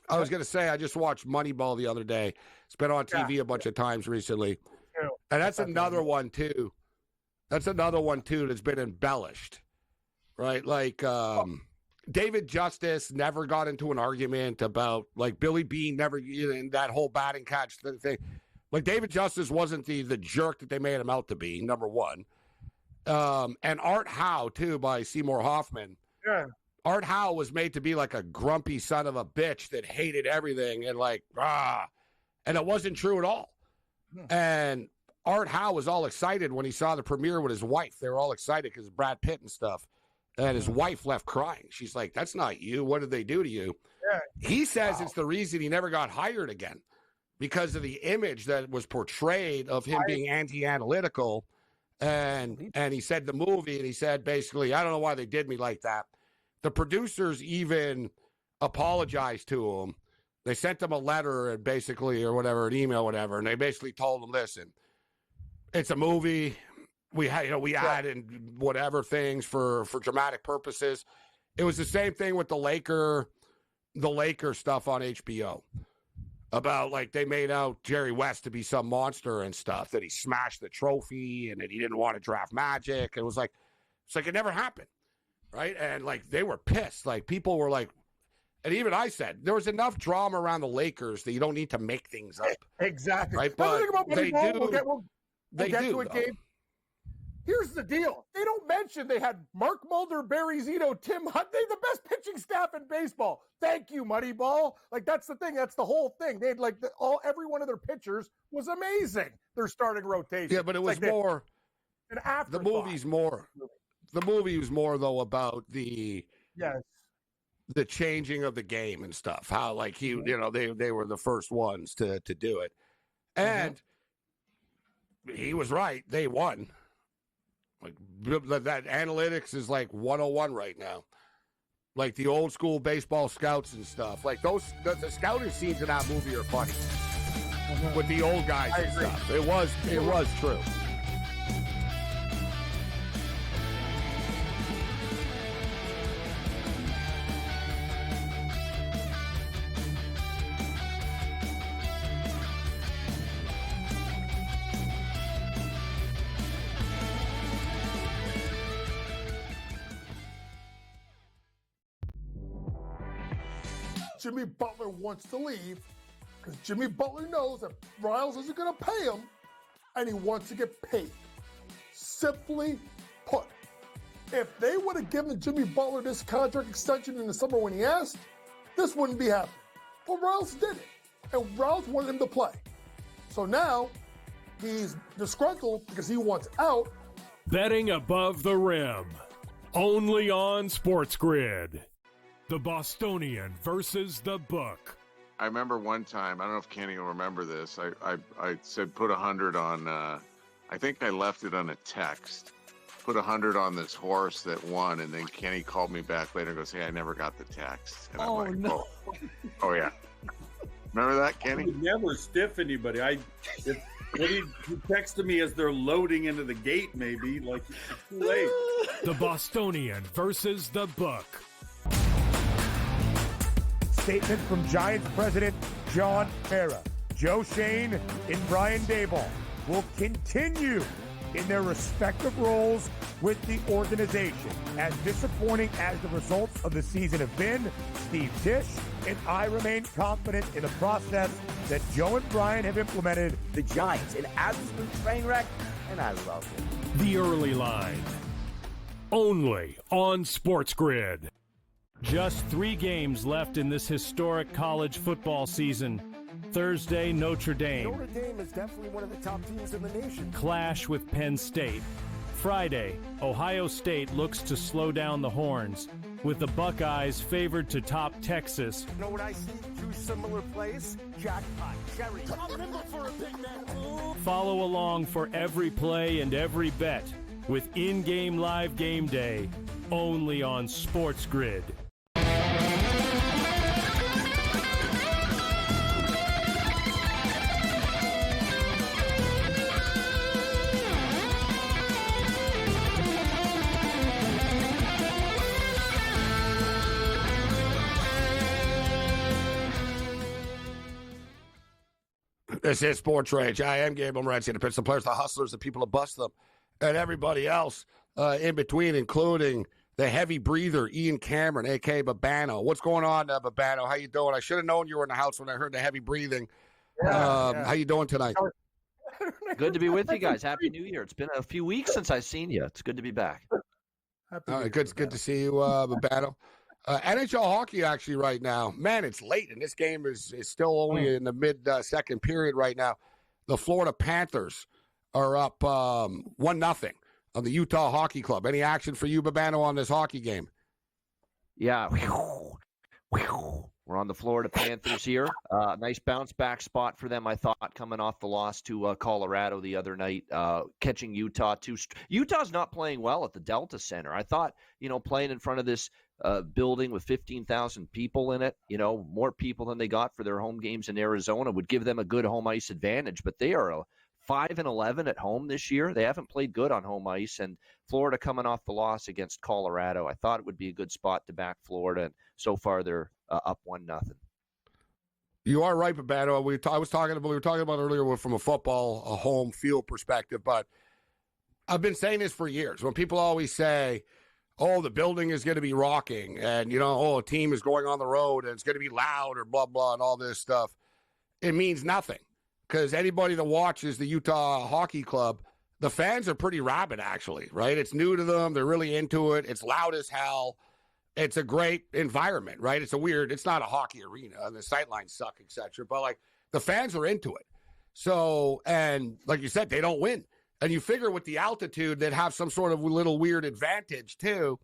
I was going to say, I just watched Moneyball the other day. It's been on TV a bunch of times recently. And that's another one, too. That's another one, too, that's been embellished, right? Like, David Justice never got into an argument about, like, Billy Beane never, in that whole batting catch thing. Like, David Justice wasn't the jerk that they made him out to be, number one. And Art Howe, too, by Seymour Hoffman. Yeah. Art Howe was made to be like a grumpy son of a bitch that hated everything and like, and it wasn't true at all. And Art Howe was all excited when he saw the premiere with his wife. They were all excited because Brad Pitt and stuff. And his wife left crying. She's like, that's not you. What did they do to you? Yeah. He says it's the reason he never got hired again because of the image that was portrayed of him being anti-analytical. And he said the movie, and he said basically, I don't know why they did me like that. The producers even apologized to him. They sent him a letter and basically, or whatever, an email, whatever, and they basically told him, listen, it's a movie. We had, we added whatever things for dramatic purposes. It was the same thing with the Laker stuff on HBO about like they made out Jerry West to be some monster and stuff, that he smashed the trophy and that he didn't want to draft Magic. It was like, it's like it never happened. Right. And like they were pissed. Like people were like, and even I said there was enough drama around the Lakers that you don't need to make things up. Exactly. Right. But they do. We'll get to it, though. Gabe. Here's the deal. They don't mention they had Mark Mulder, Barry Zito, Tim Hunt. They the best pitching staff in baseball. Thank you, Moneyball. Like that's the thing. That's the whole thing. They had like every one of their pitchers was amazing. Their starting rotation. Yeah, but it was like more. An afterthought. The movie was more though about the the changing of the game and stuff. How like they were the first ones to do it, and he was right. They won. Like that analytics is like 101 right now. Like the old school baseball scouts and stuff. Like the scouting scenes in that movie are funny with the old guys and stuff. It was true. Jimmy Butler wants to leave because Jimmy Butler knows that Riles isn't going to pay him, and he wants to get paid. Simply put, if they would have given Jimmy Butler this contract extension in the summer when he asked, this wouldn't be happening. But Riles did it, and Riles wanted him to play. So now he's disgruntled because he wants out. Betting above the rim, only on SportsGrid. The Bostonian versus the Book. I remember one time, I don't know if Kenny will remember this. I said put 100 on, I think I left it on a text. Put 100 on this horse that won, and then Kenny called me back later and goes, hey, I never got the text. And I'm like, no. Oh yeah. Remember that, Kenny? I would never stiff anybody. He texted me as they're loading into the gate, maybe. Like, it's too late. The Bostonian versus the Book. Statement from Giants president John Mara. Joe Shane and Brian Daboll will continue in their respective roles with the organization. As disappointing as the results of the season have been, Steve Tisch and I remain confident in the process that Joe and Brian have implemented. The Giants, an absolute train wreck, and I love it. The Early Line. Only on SportsGrid. Just 3 games left in this historic college football season. Thursday, Notre Dame. Notre Dame is definitely one of the top teams in the nation. Clash with Penn State. Friday, Ohio State looks to slow down the Horns, with the Buckeyes favored to top Texas. You know what I see? 2 similar plays. Jackpot, Cherry. I'm nimble for a big man. Follow along for every play and every bet with in-game live game day, only on SportsGrid. This is SportsRage. I am Gabriel Morency, the Pistol Players, the Hustlers, the people who bust them, and everybody else in between, including the heavy breather, Ian Cameron, a.k.a. Babano. What's going on, Babano? How you doing? I should have known you were in the house when I heard the heavy breathing. How you doing tonight? Good to be with you guys. Happy New Year. It's been a few weeks since I've seen you. It's good to be back. All right, good to see you, Babano. NHL hockey actually right now. Man, it's late, and this game is still only in the mid-second period right now. The Florida Panthers are up 1-0 on the Utah Hockey Club. Any action for you, Babano, on this hockey game? Yeah. We're on the Florida Panthers here. Nice bounce-back spot for them, I thought, coming off the loss to Colorado the other night, catching Utah. Utah's not playing well at the Delta Center. I thought, playing in front of this building with 15,000 people in it, more people than they got for their home games in Arizona would give them a good home ice advantage. But they are 5-11 at home this year. They haven't played good on home ice, and Florida coming off the loss against Colorado. I thought it would be a good spot to back Florida, and so far they're up 1-0. You are right, Babano. We were talking about earlier from a home field perspective, but I've been saying this for years. When people always say, oh, the building is going to be rocking, and, a team is going on the road, and it's going to be loud, or blah, blah, and all this stuff, it means nothing. Because anybody that watches the Utah Hockey Club, the fans are pretty rabid, actually, right? It's new to them. They're really into it. It's loud as hell. It's a great environment, right? It's not a hockey arena, and the sightlines suck, etc. But, the fans are into it. So, and like you said, they don't win. And you figure with the altitude, they'd have some sort of little weird advantage, too.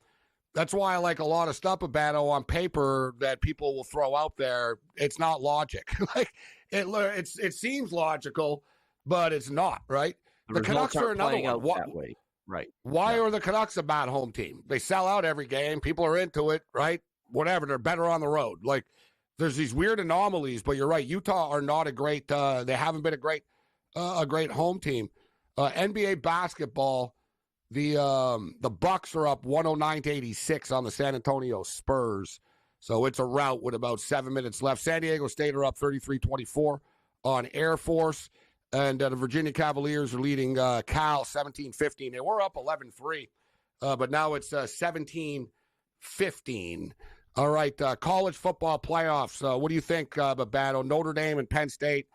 That's why I like a lot of stuff about on paper that people will throw out there. It's not logic. Like it seems logical, but it's not, right? The The Canucks are another playing one. out that way. Right. Why are the Canucks a bad home team? They sell out every game. People are into it, right? Whatever. They're better on the road. Like, there's these weird anomalies, but you're right. Utah are not a great. They haven't been a great home team. NBA basketball. The Bucks are up 109-86 on the San Antonio Spurs. So it's a rout with about 7 minutes left. San Diego State are up 33-24 on Air Force. And the Virginia Cavaliers are leading Cal 17-15. They were up 11-3, but now it's 17-15. All right, college football playoffs. What do you think, Babato? Notre Dame and Penn State,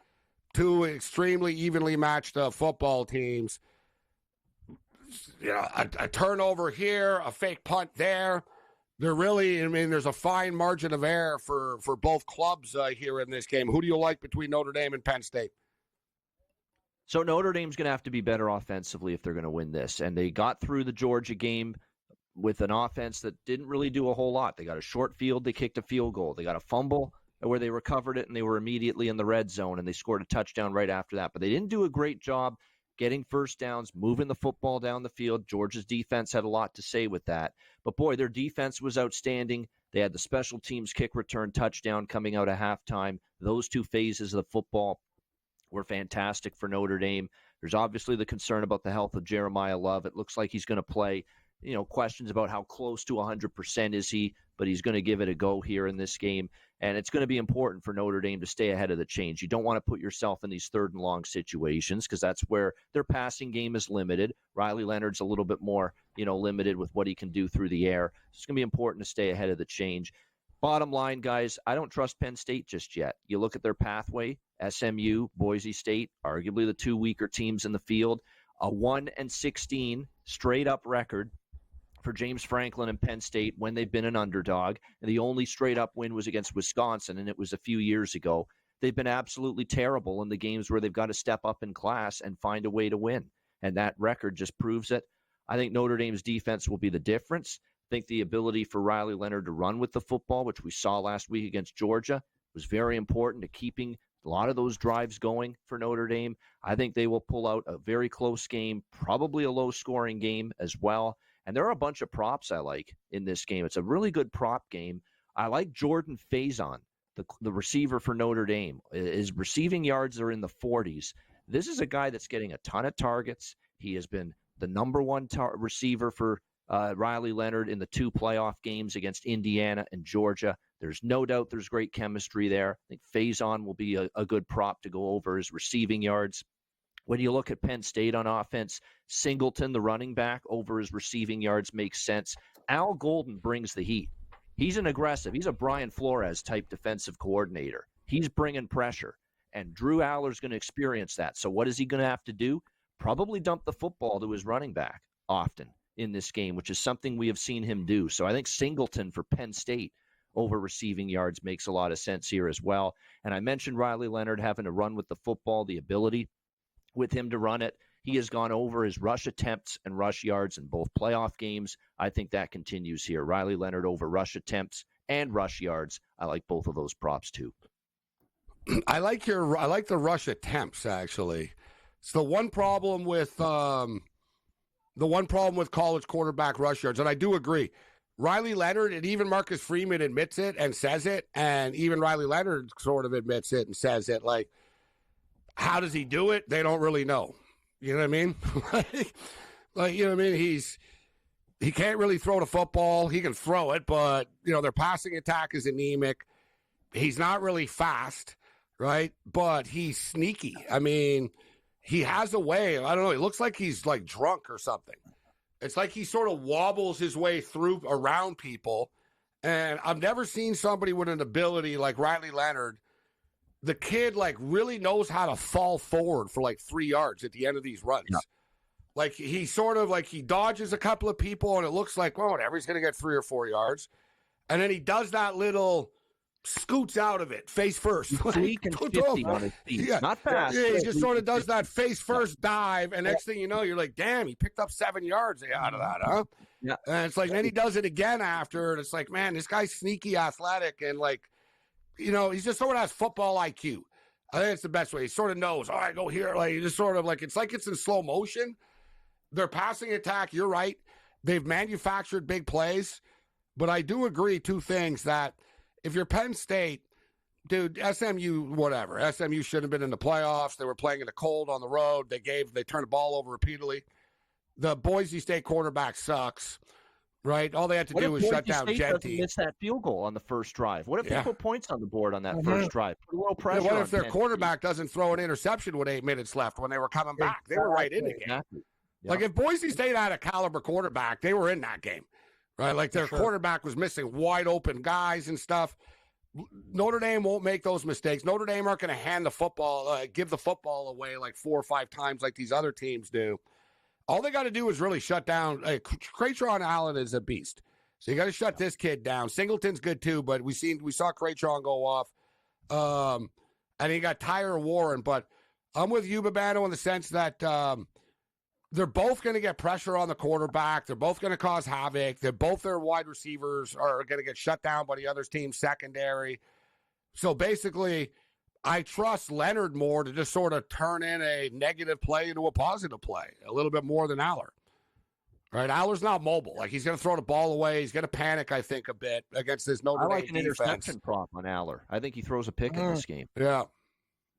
two extremely evenly matched football teams. You know, a turnover here, a fake punt there. They're really, I mean, there's a fine margin of error for both clubs here in this game. Who do you like between Notre Dame and Penn State? So Notre Dame's going to have to be better offensively if they're going to win this. And they got through the Georgia game with an offense that didn't really do a whole lot. They got a short field, they kicked a field goal. They got a fumble where they recovered it, and they were immediately in the red zone, and they scored a touchdown right after that. But they didn't do a great job getting first downs, moving the football down the field. Georgia's defense had a lot to say with that. But, boy, their defense was outstanding. They had the special teams kick return touchdown coming out of halftime. Those two phases of the football were fantastic for Notre Dame. There's obviously the concern about the health of Jeremiah Love. It looks like he's going to play. You know, questions about how close to 100% is he, but he's going to give it a go here in this game. And it's going to be important for Notre Dame to stay ahead of the change. You don't want to put yourself in these third and long situations because that's where their passing game is limited. Riley Leonard's a little bit more, limited with what he can do through the air. So it's going to be important to stay ahead of the change. Bottom line, guys, I don't trust Penn State just yet. You look at their pathway, SMU, Boise State, arguably the two weaker teams in the field, a 1-16 straight-up record for James Franklin and Penn State when they've been an underdog. And the only straight-up win was against Wisconsin, and it was a few years ago. They've been absolutely terrible in the games where they've got to step up in class and find a way to win. And that record just proves it. I think Notre Dame's defense will be the difference. I think the ability for Riley Leonard to run with the football, which we saw last week against Georgia, was very important to keeping a lot of those drives going for Notre Dame. I think they will pull out a very close game, probably a low-scoring game as well. And there are a bunch of props I like in this game. It's a really good prop game. I like Jordan Faison, the receiver for Notre Dame. His receiving yards are in the 40s. This is a guy that's getting a ton of targets. He has been the number one receiver for Riley Leonard in the two playoff games against Indiana and Georgia. There's no doubt there's great chemistry there. I think Faison will be a good prop to go over his receiving yards. When you look at Penn State on offense, Singleton, the running back, over his receiving yards makes sense. Al Golden brings the heat. He's an aggressive. He's a Brian Flores-type defensive coordinator. He's bringing pressure, and Drew Aller's going to experience that. So what is he going to have to do? Probably dump the football to his running back often in this game, which is something we have seen him do. So I think Singleton for Penn State over receiving yards makes a lot of sense here as well. And I mentioned Riley Leonard having to run with the football, the ability with him to run it. He has gone over his rush attempts and rush yards in both playoff games. I think that continues here. Riley Leonard over rush attempts and rush yards. I like both of those props too. I like the rush attempts actually. It's the one problem with college quarterback rush yards, and I do agree. Riley Leonard, and even Marcus Freeman admits it and says it, and even Riley Leonard sort of admits it and says it. Like, how does he do it? They don't really know. You know what I mean? You know what I mean? He can't really throw the football. He can throw it, but, their passing attack is anemic. He's not really fast, right? But he's sneaky. I mean, he has a way. I don't know. It looks like he's, drunk or something. It's like he sort of wobbles his way through around people. And I've never seen somebody with an ability like Riley Leonard. The kid, really knows how to fall forward for, 3 yards at the end of these runs. Yeah. He sort of, he dodges a couple of people, and it looks like, well, whatever, he's going to get 3 or 4 yards. And then he does that little scoots out of it, face first. He can 50 on his feet. Yeah. Not fast. Yeah, he just sort of does that face first dive, and next thing you know, you're like, damn, he picked up 7 yards out of that, huh? And it's like, then he does it again after, and it's like, man, this guy's sneaky athletic, and like, he's just sort of has football IQ. I think it's the best way. He sort of knows, all right, go here. Like, he just sort of like it's in slow motion. Their passing attack, you're right. They've manufactured big plays, but I do agree two things, that if you're Penn State, dude, SMU, whatever. SMU shouldn't have been in the playoffs. They were playing in the cold on the road. They turned the ball over repeatedly. The Boise State quarterback sucks, right? All they had to do was shut down Genty. Miss that field goal on the first drive. What if they put points on the board on that first drive? Put a little pressure. What if their quarterback doesn't throw an interception with 8 minutes left when they were coming back? They were right in the game. Exactly. Like if Boise State had a caliber quarterback, they were in that game, right? Like their quarterback was missing wide open guys and stuff. Notre Dame won't make those mistakes. Notre Dame aren't going to hand the football, give the football away like 4 or 5 times like these other teams do. All they got to do is really shut down. Craytron Allen is a beast, so you got to shut this kid down. Singleton's good too, but we saw Craytron go off, and he got Tyler Warren. But I'm with you, Babano, in the sense that they're both going to get pressure on the quarterback. They're both going to cause havoc. Both their wide receivers are going to get shut down by the other team's secondary. So basically, I trust Leonard more to just sort of turn in a negative play into a positive play a little bit more than Aller. Right? Aller's not mobile. Like, he's going to throw the ball away. He's going to panic, I think, a bit against this Notre Dame I like an defense. interception prop on Aller. I think he throws a pick in this game. Yeah.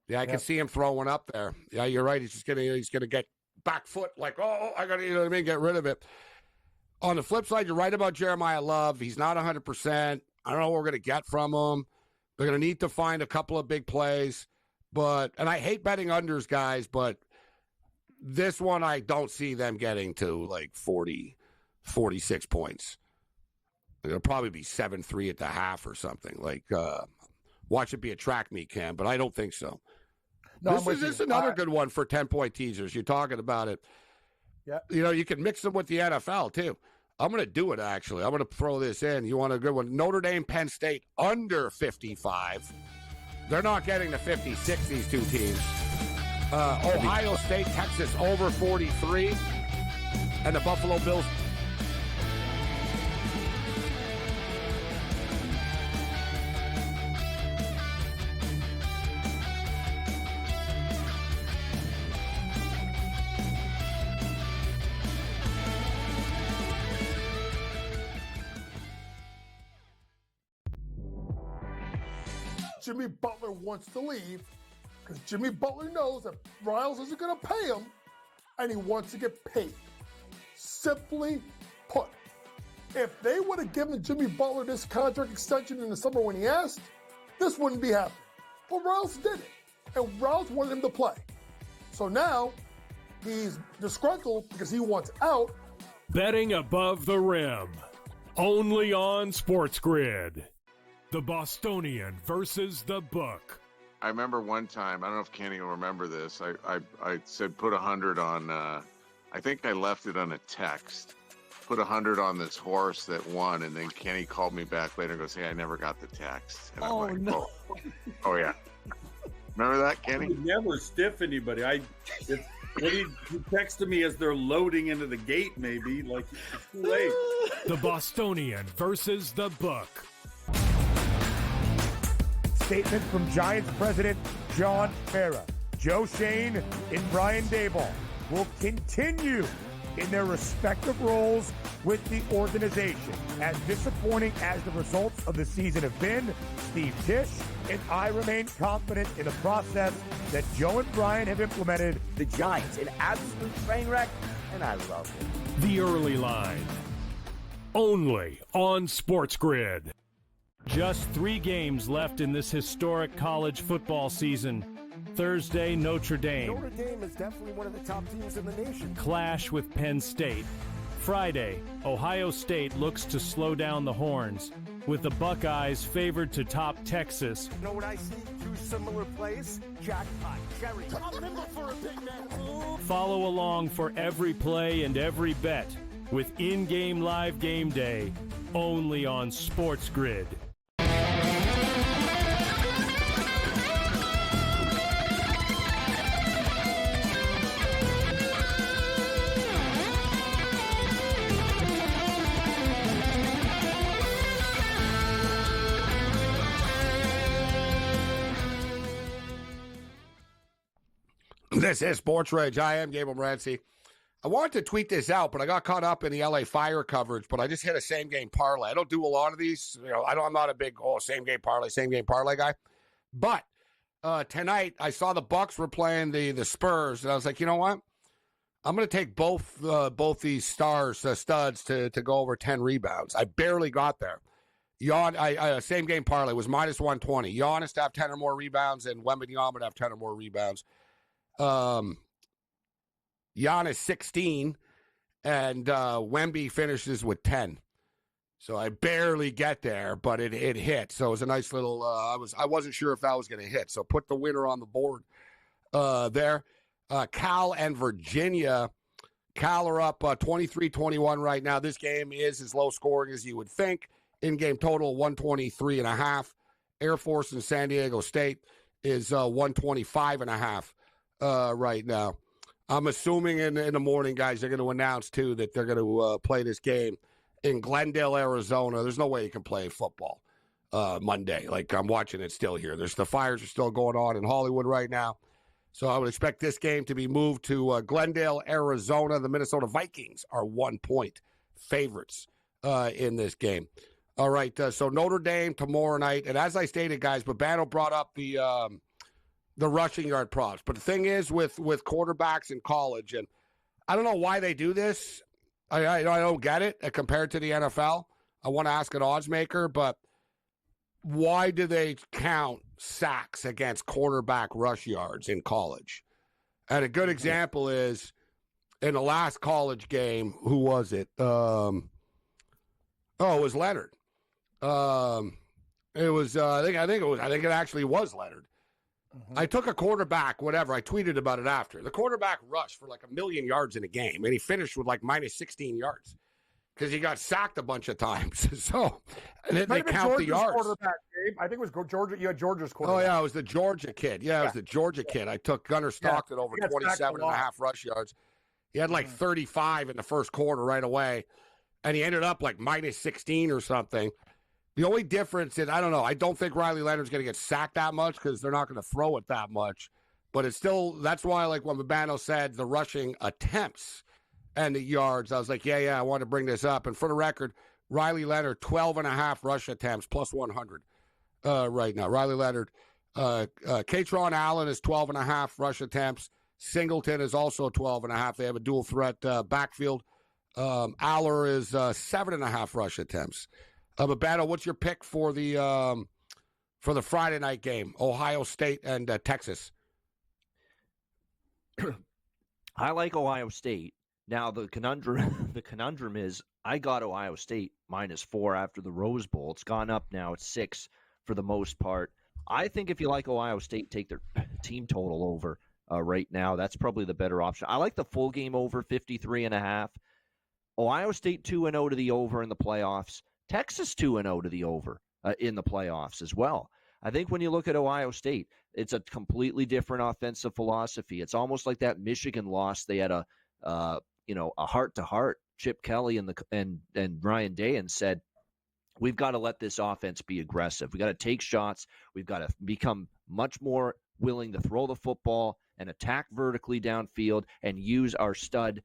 Yeah, I can see him throwing up there. Yeah, you're right. He's going to get back foot like, I got to, get rid of it. On the flip side, you're right about Jeremiah Love. He's not 100%. I don't know what we're going to get from him. They're going to need to find a couple of big plays. And I hate betting unders, guys, but this one I don't see them getting to like 40, 46 points. It'll probably be 7-3 at the half or something. Like, watch it be a track meet, Cam, but I don't think so. No, this is another good one for 10-point teasers. You're talking about it. Yeah. You can mix them with the NFL, too. I'm going to do it, actually. I'm going to throw this in. You want a good one? Notre Dame, Penn State, under 55. They're not getting to 56, these two teams. Ohio State, Texas, over 43. And the Buffalo Bills. Jimmy Butler wants to leave because Jimmy Butler knows that Riles isn't going to pay him, and he wants to get paid. Simply put, if they would have given Jimmy Butler this contract extension in the summer when he asked, this wouldn't be happening. But Riles did it, and Riles wanted him to play. So now he's disgruntled because he wants out. Betting above the rim, only on SportsGrid. The Bostonian versus the Book. I remember one time, I don't know if Kenny will remember this. I said put 100 on, I think I left it on a text. Put 100 on this horse that won, and then Kenny called me back later and goes, hey, I never got the text. And I'm like, no. Oh, yeah. Remember that, Kenny? I would never stiff anybody. He texted me as they're loading into the gate, maybe. Like, it's too late. The Bostonian versus the Book. Statement from Giants president John Mara. Joe Shane and Brian Daboll will continue in their respective roles with the organization. As disappointing as the results of the season have been, Steve Tisch and I remain confident in the process that Joe and Brian have implemented. The Giants, an absolute train wreck, and I love it. The Early Line, only on SportsGrid. Just 3 games left in this historic college football season. Thursday, Notre Dame. Notre Dame is definitely one of the top teams in the nation. Clash with Penn State. Friday, Ohio State looks to slow down the Horns, with the Buckeyes favored to top Texas. You know what I see? 2 similar plays. Jackpot, cherry. I'm nimble for a big man. Follow along for every play and every bet with in-game live game day, only on SportsGrid. This is SportsRage. I am Gabriel Morency. I wanted to tweet this out, but I got caught up in the LA Fire coverage, but I just hit a same-game parlay. I don't do a lot of these. I'm not a big, same-game parlay guy. But tonight, I saw the Bucks were playing the Spurs, and I was like, you know what? I'm going to take both these studs to go over 10 rebounds. I barely got there. Same-game parlay was minus 120. Giannis to have 10 or more rebounds, and Wembanyama to have 10 or more rebounds. Giannis 16, and Wemby finishes with 10. So I barely get there, but it hit. So it was a nice little. I wasn't sure if that was going to hit. So put the winner on the board there. Cal and Virginia. Cal are up 23-21 right now. This game is as low scoring as you would think. In-game total 123.5. Air Force and San Diego State is 125.5 right now. I'm assuming in the morning, guys, they're going to announce, too, that they're going to play this game in Glendale, Arizona. There's no way you can play football Monday. Like, I'm watching it still here. The fires are still going on in Hollywood right now. So I would expect this game to be moved to Glendale, Arizona. The Minnesota Vikings are 1-point favorites in this game. All right, so Notre Dame tomorrow night. And as I stated, guys, Babano brought up the rushing yard props. But the thing is with quarterbacks in college, and I don't know why they do this. I don't get it compared to the NFL. I want to ask an odds maker, but why do they count sacks against quarterback rush yards in college? And a good example is in the last college game, who was it? It was Leonard. It was I think it actually was Leonard. I took a quarterback, whatever. I tweeted about it after. The quarterback rushed for like 1 million yards in a game, and he finished with like minus 16 yards because he got sacked a bunch of times. So and then they count the yards. Quarterback, Gabe. I think it was Georgia. You had Georgia's quarterback. Oh, yeah, it was the Georgia kid. Yeah, it was the Georgia kid. I took Gunnar Stockton over 27.5 rush yards. He had like 35 in the first quarter right away, and he ended up like minus 16 or something. The only difference is, I don't know, I don't think Riley Leonard's going to get sacked that much because they're not going to throw it that much. But it's still, that's why, like when Babano said the rushing attempts and the yards, I was like, yeah, I want to bring this up. And for the record, Riley Leonard, 12.5 rush attempts, plus 100 right now. Riley Leonard, Katron Allen is 12.5 rush attempts. Singleton is also 12.5. They have a dual threat backfield. Aller is 7.5 rush attempts. Babano, what's your pick for the Friday night game, Ohio State and Texas? I like Ohio State. Now the conundrum is I got Ohio State -4 after the Rose Bowl. It's gone up now. It's 6 for the most part. I think if you like Ohio State, take their team total over right now. That's probably the better option. I like the full game over 53.5. Ohio State 2-0 to the over in the playoffs. Texas 2-0 to the over in the playoffs as well. I think when you look at Ohio State, it's a completely different offensive philosophy. It's almost like that Michigan loss. They had a heart-to-heart. Chip Kelly and Ryan Day and said, we've got to let this offense be aggressive. We've got to take shots. We've got to become much more willing to throw the football and attack vertically downfield and use our stud,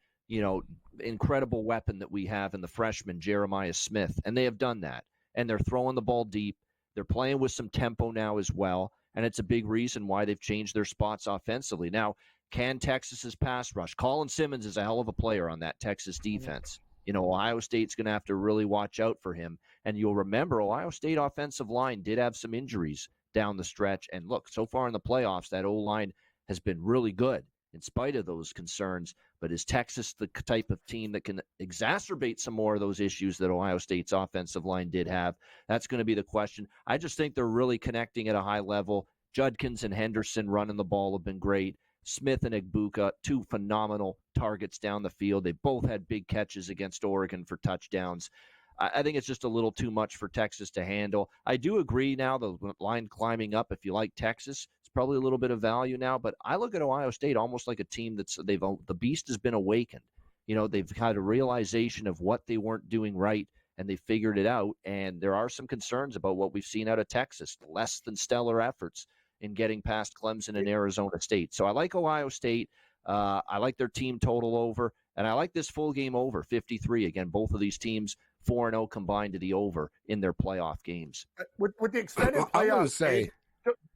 incredible weapon that we have in the freshman, Jeremiah Smith. And they have done that. And they're throwing the ball deep. They're playing with some tempo now as well. And it's a big reason why they've changed their spots offensively. Now, can Texas's pass rush? Colin Simmons is a hell of a player on that Texas defense. Ohio State's going to have to really watch out for him. And you'll remember Ohio State offensive line did have some injuries down the stretch. And look, so far in the playoffs, that O-line has been really good in spite of those concerns. But is Texas the type of team that can exacerbate some more of those issues that Ohio State's offensive line did have? That's going to be the question. I just think they're really connecting at a high level. Judkins and Henderson running the ball have been great. Smith and Egbuka, 2 phenomenal targets down the field. They both had big catches against Oregon for touchdowns. I think it's just a little too much for Texas to handle. I do agree now, the line climbing up, if you like Texas, it's probably a little bit of value now, but I look at Ohio State almost like a team the beast has been awakened. They've had a realization of what they weren't doing right, and they figured it out, and there are some concerns about what we've seen out of Texas, less than stellar efforts in getting past Clemson and Arizona State. So I like Ohio State. I like their team total over, and I like this full game over, 53. Again, both of these teams 4-0 combined to the over in their playoff games. With the extended I playoff, would say,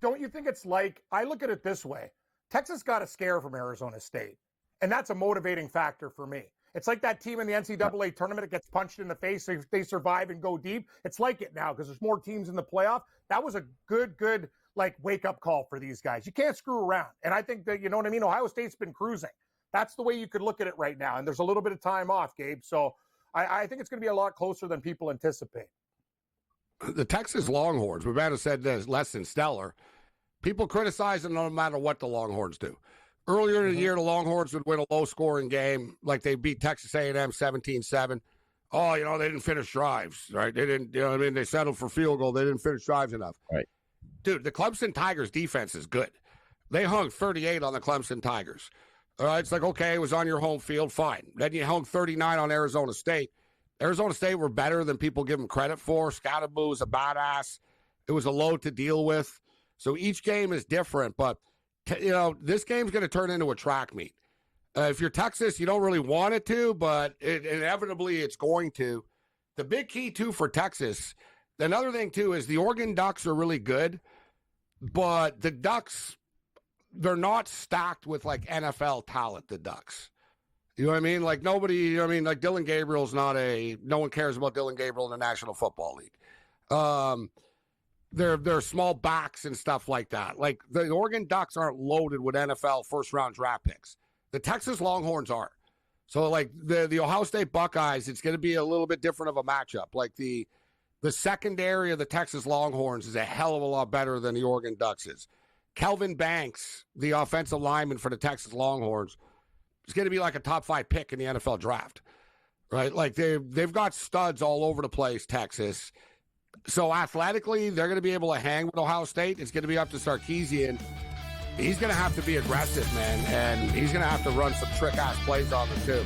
don't you think it's like, I look at it this way. Texas got a scare from Arizona State, and that's a motivating factor for me. It's like that team in the NCAA tournament that gets punched in the face if they survive and go deep. It's like it now because there's more teams in the playoff. That was a good like wake-up call for these guys. You can't screw around. And I think that, you know what I mean, Ohio State's been cruising. That's the way you could look at it right now. And there's a little bit of time off, Gabe. So I think it's going to be a lot closer than people anticipate. The Texas Longhorns, we might have said this, less than stellar. People criticize them no matter what the Longhorns do. Earlier in the year, the Longhorns would win a low-scoring game, like they beat Texas A&M 17-7. Oh, you know, they didn't finish drives, right? They didn't, you know what I mean? They settled for field goal. They didn't finish drives enough. Right. Dude, the Clemson Tigers defense is good. They hung 38 on the Clemson Tigers. All right, it's like, okay, it was on your home field, fine. Then you hung 39 on Arizona State. Arizona State were better than people give them credit for. Scatterboo was a badass. It was a load to deal with. So each game is different, but, you know, this game's going to turn into a track meet. If you're Texas, you don't really want it to, but inevitably it's going to. The big key, too, for Texas, another thing, too, is the Oregon Ducks are really good, but the Ducks, they're not stacked with, like, NFL talent, the Ducks. You know what I mean? Like, nobody, you know what I mean? Like, Dylan Gabriel's not no one cares about Dylan Gabriel in the National Football League. They're small backs and stuff like that. Like, the Oregon Ducks aren't loaded with NFL first-round draft picks. The Texas Longhorns are. So, like, the Ohio State Buckeyes, it's going to be a little bit different of a matchup. Like, the secondary of the Texas Longhorns is a hell of a lot better than the Oregon Ducks is. Kelvin Banks, the offensive lineman for the Texas Longhorns, is going to be like a top 5 pick in the NFL draft, right? Like, they've got studs all over the place, Texas. So athletically, they're going to be able to hang with Ohio State. It's going to be up to Sarkisian. He's going to have to be aggressive, man, and he's going to have to run some trick-ass plays on them, too.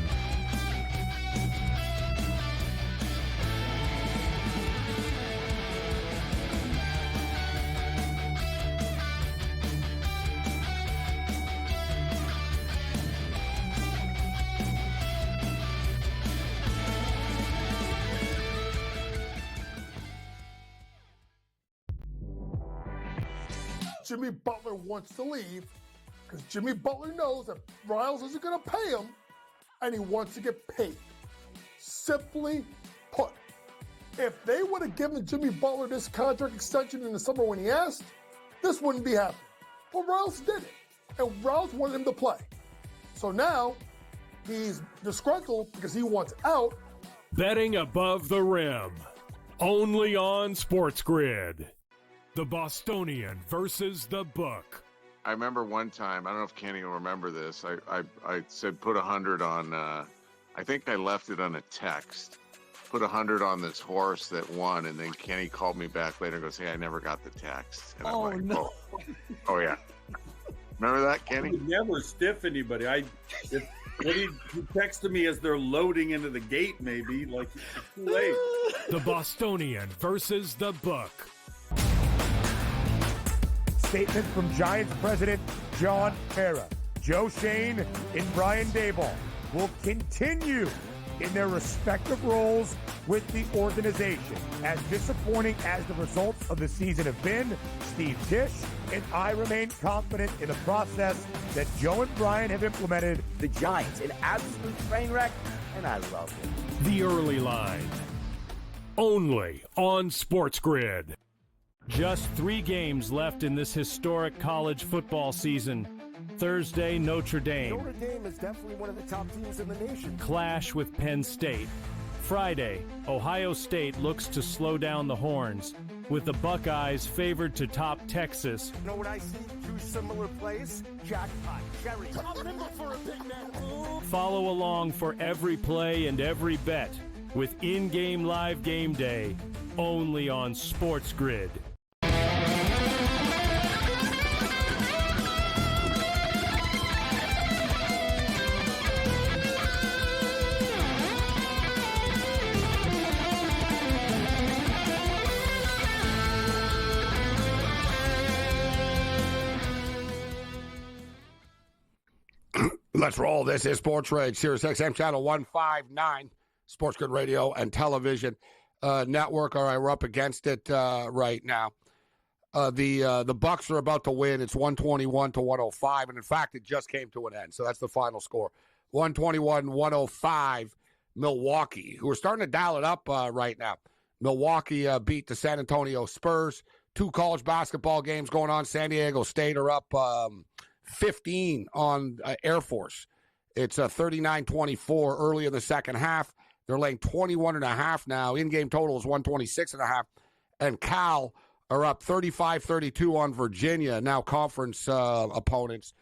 Jimmy Butler wants to leave because Jimmy Butler knows that Riles isn't going to pay him, and he wants to get paid. Simply put, if they would have given Jimmy Butler this contract extension in the summer when he asked, this wouldn't be happening. But Riles did it, and Riles wanted him to play. So now he's disgruntled because he wants out. Betting above the rim, only on SportsGrid. The Bostonian versus the Book. I remember one time, I don't know if Kenny will remember this. I said put 100 on, I think I left it on a text. Put 100 on this horse that won, and then Kenny called me back later and goes, hey, I never got the text. And I'm like, no. Oh, yeah. Remember that, Kenny? I would never stiff anybody. He texted me as they're loading into the gate, maybe. Like, it's too late. The Bostonian versus the Book. Statement from Giants president John Mara. Joe Shane and Brian Daboll will continue in their respective roles with the organization. As disappointing as the results of the season have been, Steve Tisch and I remain confident in the process that Joe and Brian have implemented. The Giants, an absolute train wreck, and I love it. The Early Line, only on SportsGrid. Just 3 games left in this historic college football season. Thursday, Notre Dame. Notre Dame is definitely one of the top teams in the nation. Clash with Penn State. Friday, Ohio State looks to slow down the Horns, with the Buckeyes favored to top Texas. You know what I see? 2 similar plays. Jackpot. Cherry. I'm nimble for a big man. Follow along for every play and every bet with in-game live game day, only on SportsGrid. Let's roll. This is Sports Rage, Sirius XM Channel 159, SportsGrid Radio and Television Network. All right, we're up against it right now. The Bucks are about to win. It's 121-105, and in fact, it just came to an end. So that's the final score. 121-105, Milwaukee, who are starting to dial it up right now. Milwaukee beat the San Antonio Spurs. 2 college basketball games going on. San Diego State are up 15 on Air Force. It's 39-24 early in the second half. They're laying 21.5 now. In-game total is 126.5. And Cal are up 35-32 on Virginia, now conference opponents.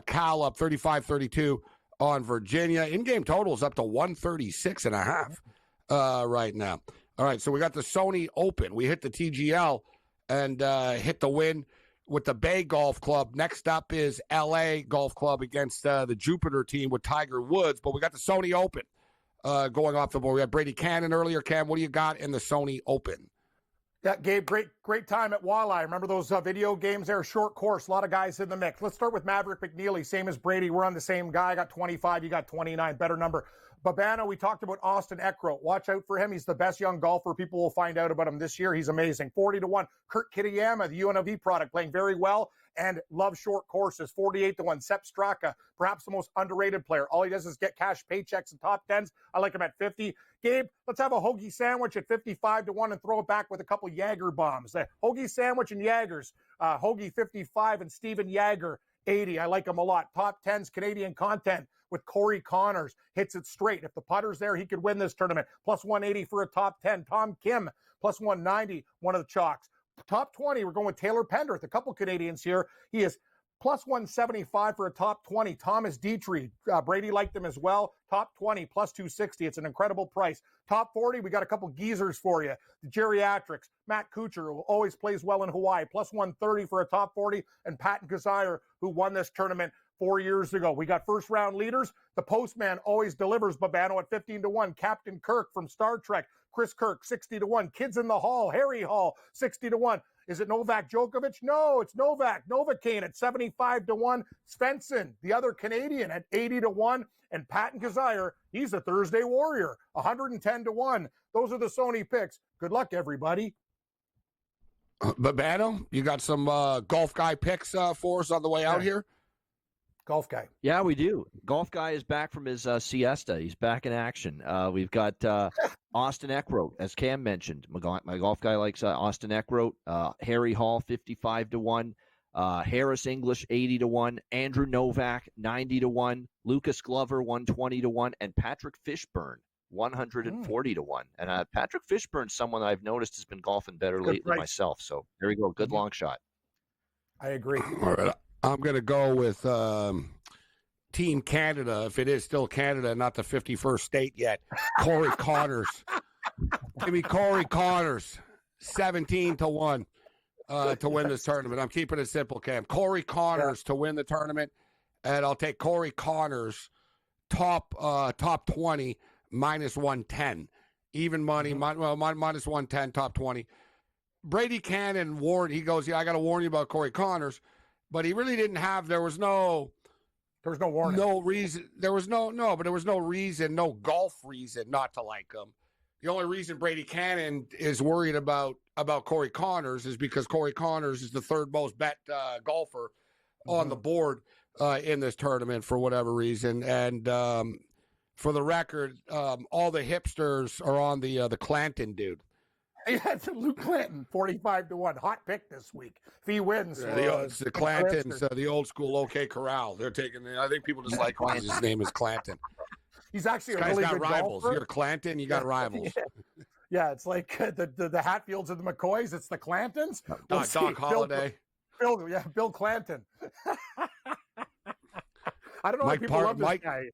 Cal up 35-32 on Virginia. In-game total is up to 136.5 right now. All right, so we got the Sony Open. We hit the TGL and hit the win with the Bay Golf Club. Next up is LA Golf Club against the Jupiter team with Tiger Woods. But we got the Sony Open going off the board. We had Brady Cannon earlier. Cam, what do you got in the Sony Open? Yeah, Gabe, great time at Walleye. Remember those video games there? Short course, a lot of guys in the mix. Let's start with Maverick McNeely, same as Brady. We're on the same guy. I got 25, you got 29, better number. Babano, we talked about Austin Eckroat. Watch out for him. He's the best young golfer. People will find out about him this year. He's amazing. 40-1. Kurt Kitayama, the UNLV product, playing very well and loves short courses. 48-1. Sepp Straka, perhaps the most underrated player. All he does is get cash paychecks and top tens. I like him at 50. Gabe, let's have a hoagie sandwich at 55-1 and throw it back with a couple Jaeger bombs. Hoagie sandwich and Jaegers. Hoagie 55 and Steven Jaeger 80. I like him a lot. Top 10s Canadian content with Corey Connors. Hits it straight. If the putter's there, he could win this tournament. Plus 180 for a top 10. Tom Kim, plus 190, one of the chalks. Top 20, we're going with Taylor Pendrith. A couple Canadians here. He is plus 175 for a top 20. Thomas Dietrich, Brady liked him as well. Top 20, plus 260. It's an incredible price. Top 40, we got a couple geezers for you. The geriatrics, Matt Kuchar, who always plays well in Hawaii, plus 130 for a top 40. And Patton Kazire, who won this tournament 4 years ago. We got first round leaders. The postman always delivers, Babano at 15-1. Captain Kirk from Star Trek. Chris Kirk, 60-1. Kids in the Hall, Harry Hall, 60-1. Is it Novak Djokovic? No, it's Novak. Novocaine at 75-1. Svensson, the other Canadian, at 80-1. And Patton Kazire, he's a Thursday Warrior, 110-1. Those are the Sony picks. Good luck, everybody. Babano, you got some golf guy picks for us on the way out here? Golf guy. Yeah, we do. Golf guy is back from his siesta. He's back in action. We've got Austin Eckroat, as Cam mentioned. My golf guy likes Austin Eckroat. Harry Hall, 55-1. Harris English, 80-1. Andrew Novak, 90-1. Lucas Glover, 120-1. And Patrick Fishburne, 140-1. And Patrick Fishburne's someone I've noticed has been golfing better lately myself. So there we go. Good long shot. I agree. All right. I'm going to go with Team Canada, if it is still Canada, not the 51st state yet. Corey Connors. Give me Corey Connors, 17-1 to win this tournament. I'm keeping it simple, Cam. Corey Connors to win the tournament, and I'll take Corey Connors top 20 minus 110. Even money, minus 110, top 20. Brady Cannon warned, he goes, I got to warn you about Corey Connors. But he really didn't have, there was no warning. No reason. There was no reason, no golf reason not to like him. The only reason Brady Cannon is worried about Corey Connors is because Corey Connors is the third most bet golfer on the board in this tournament for whatever reason. And for the record, all the hipsters are on the Clanton dude. Yeah, Luke Clanton, 45-1. Hot pick this week. If he wins. It's the Clantons, the old school OK Corral. They're taking I think people just like him. His name is Clanton. He's actually this a really guy's got good rivals. golfer. You're Clanton, you got rivals. Yeah, it's like the Hatfields and the McCoys. It's the Clantons. Doc Holliday. Bill Clanton. I don't know why people love this guy.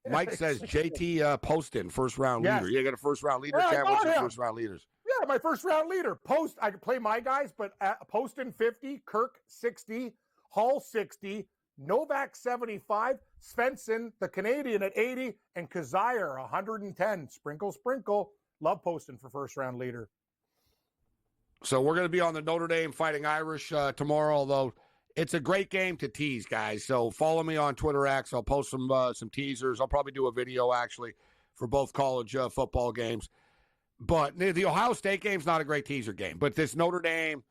Mike says JT Poston, first round leader. You got a first round leader? Yeah, What's your first round leaders? Yeah, my first round leader. I could play my guys, but Poston 50, Kirk 60, Hall 60, Novak 75, Svensson, the Canadian at 80, and Kazire 110. Sprinkle. Love Poston for first round leader. So we're going to be on the Notre Dame Fighting Irish tomorrow, although It's a great game to tease, guys. So follow me on Twitter X. I'll post some teasers. I'll probably do a video, actually, for both college football games. But the Ohio State game's not a great teaser game. But this Notre Dame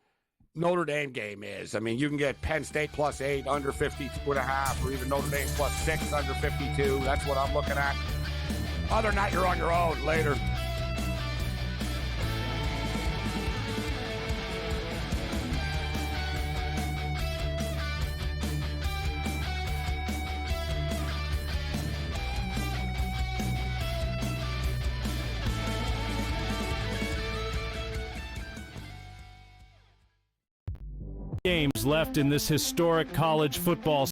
game is. I mean, you can get Penn State +8, under 52.5, or even Notre Dame +6, under 52. That's what I'm looking at. Other than that, you're on your own. Later. Games left in this historic college football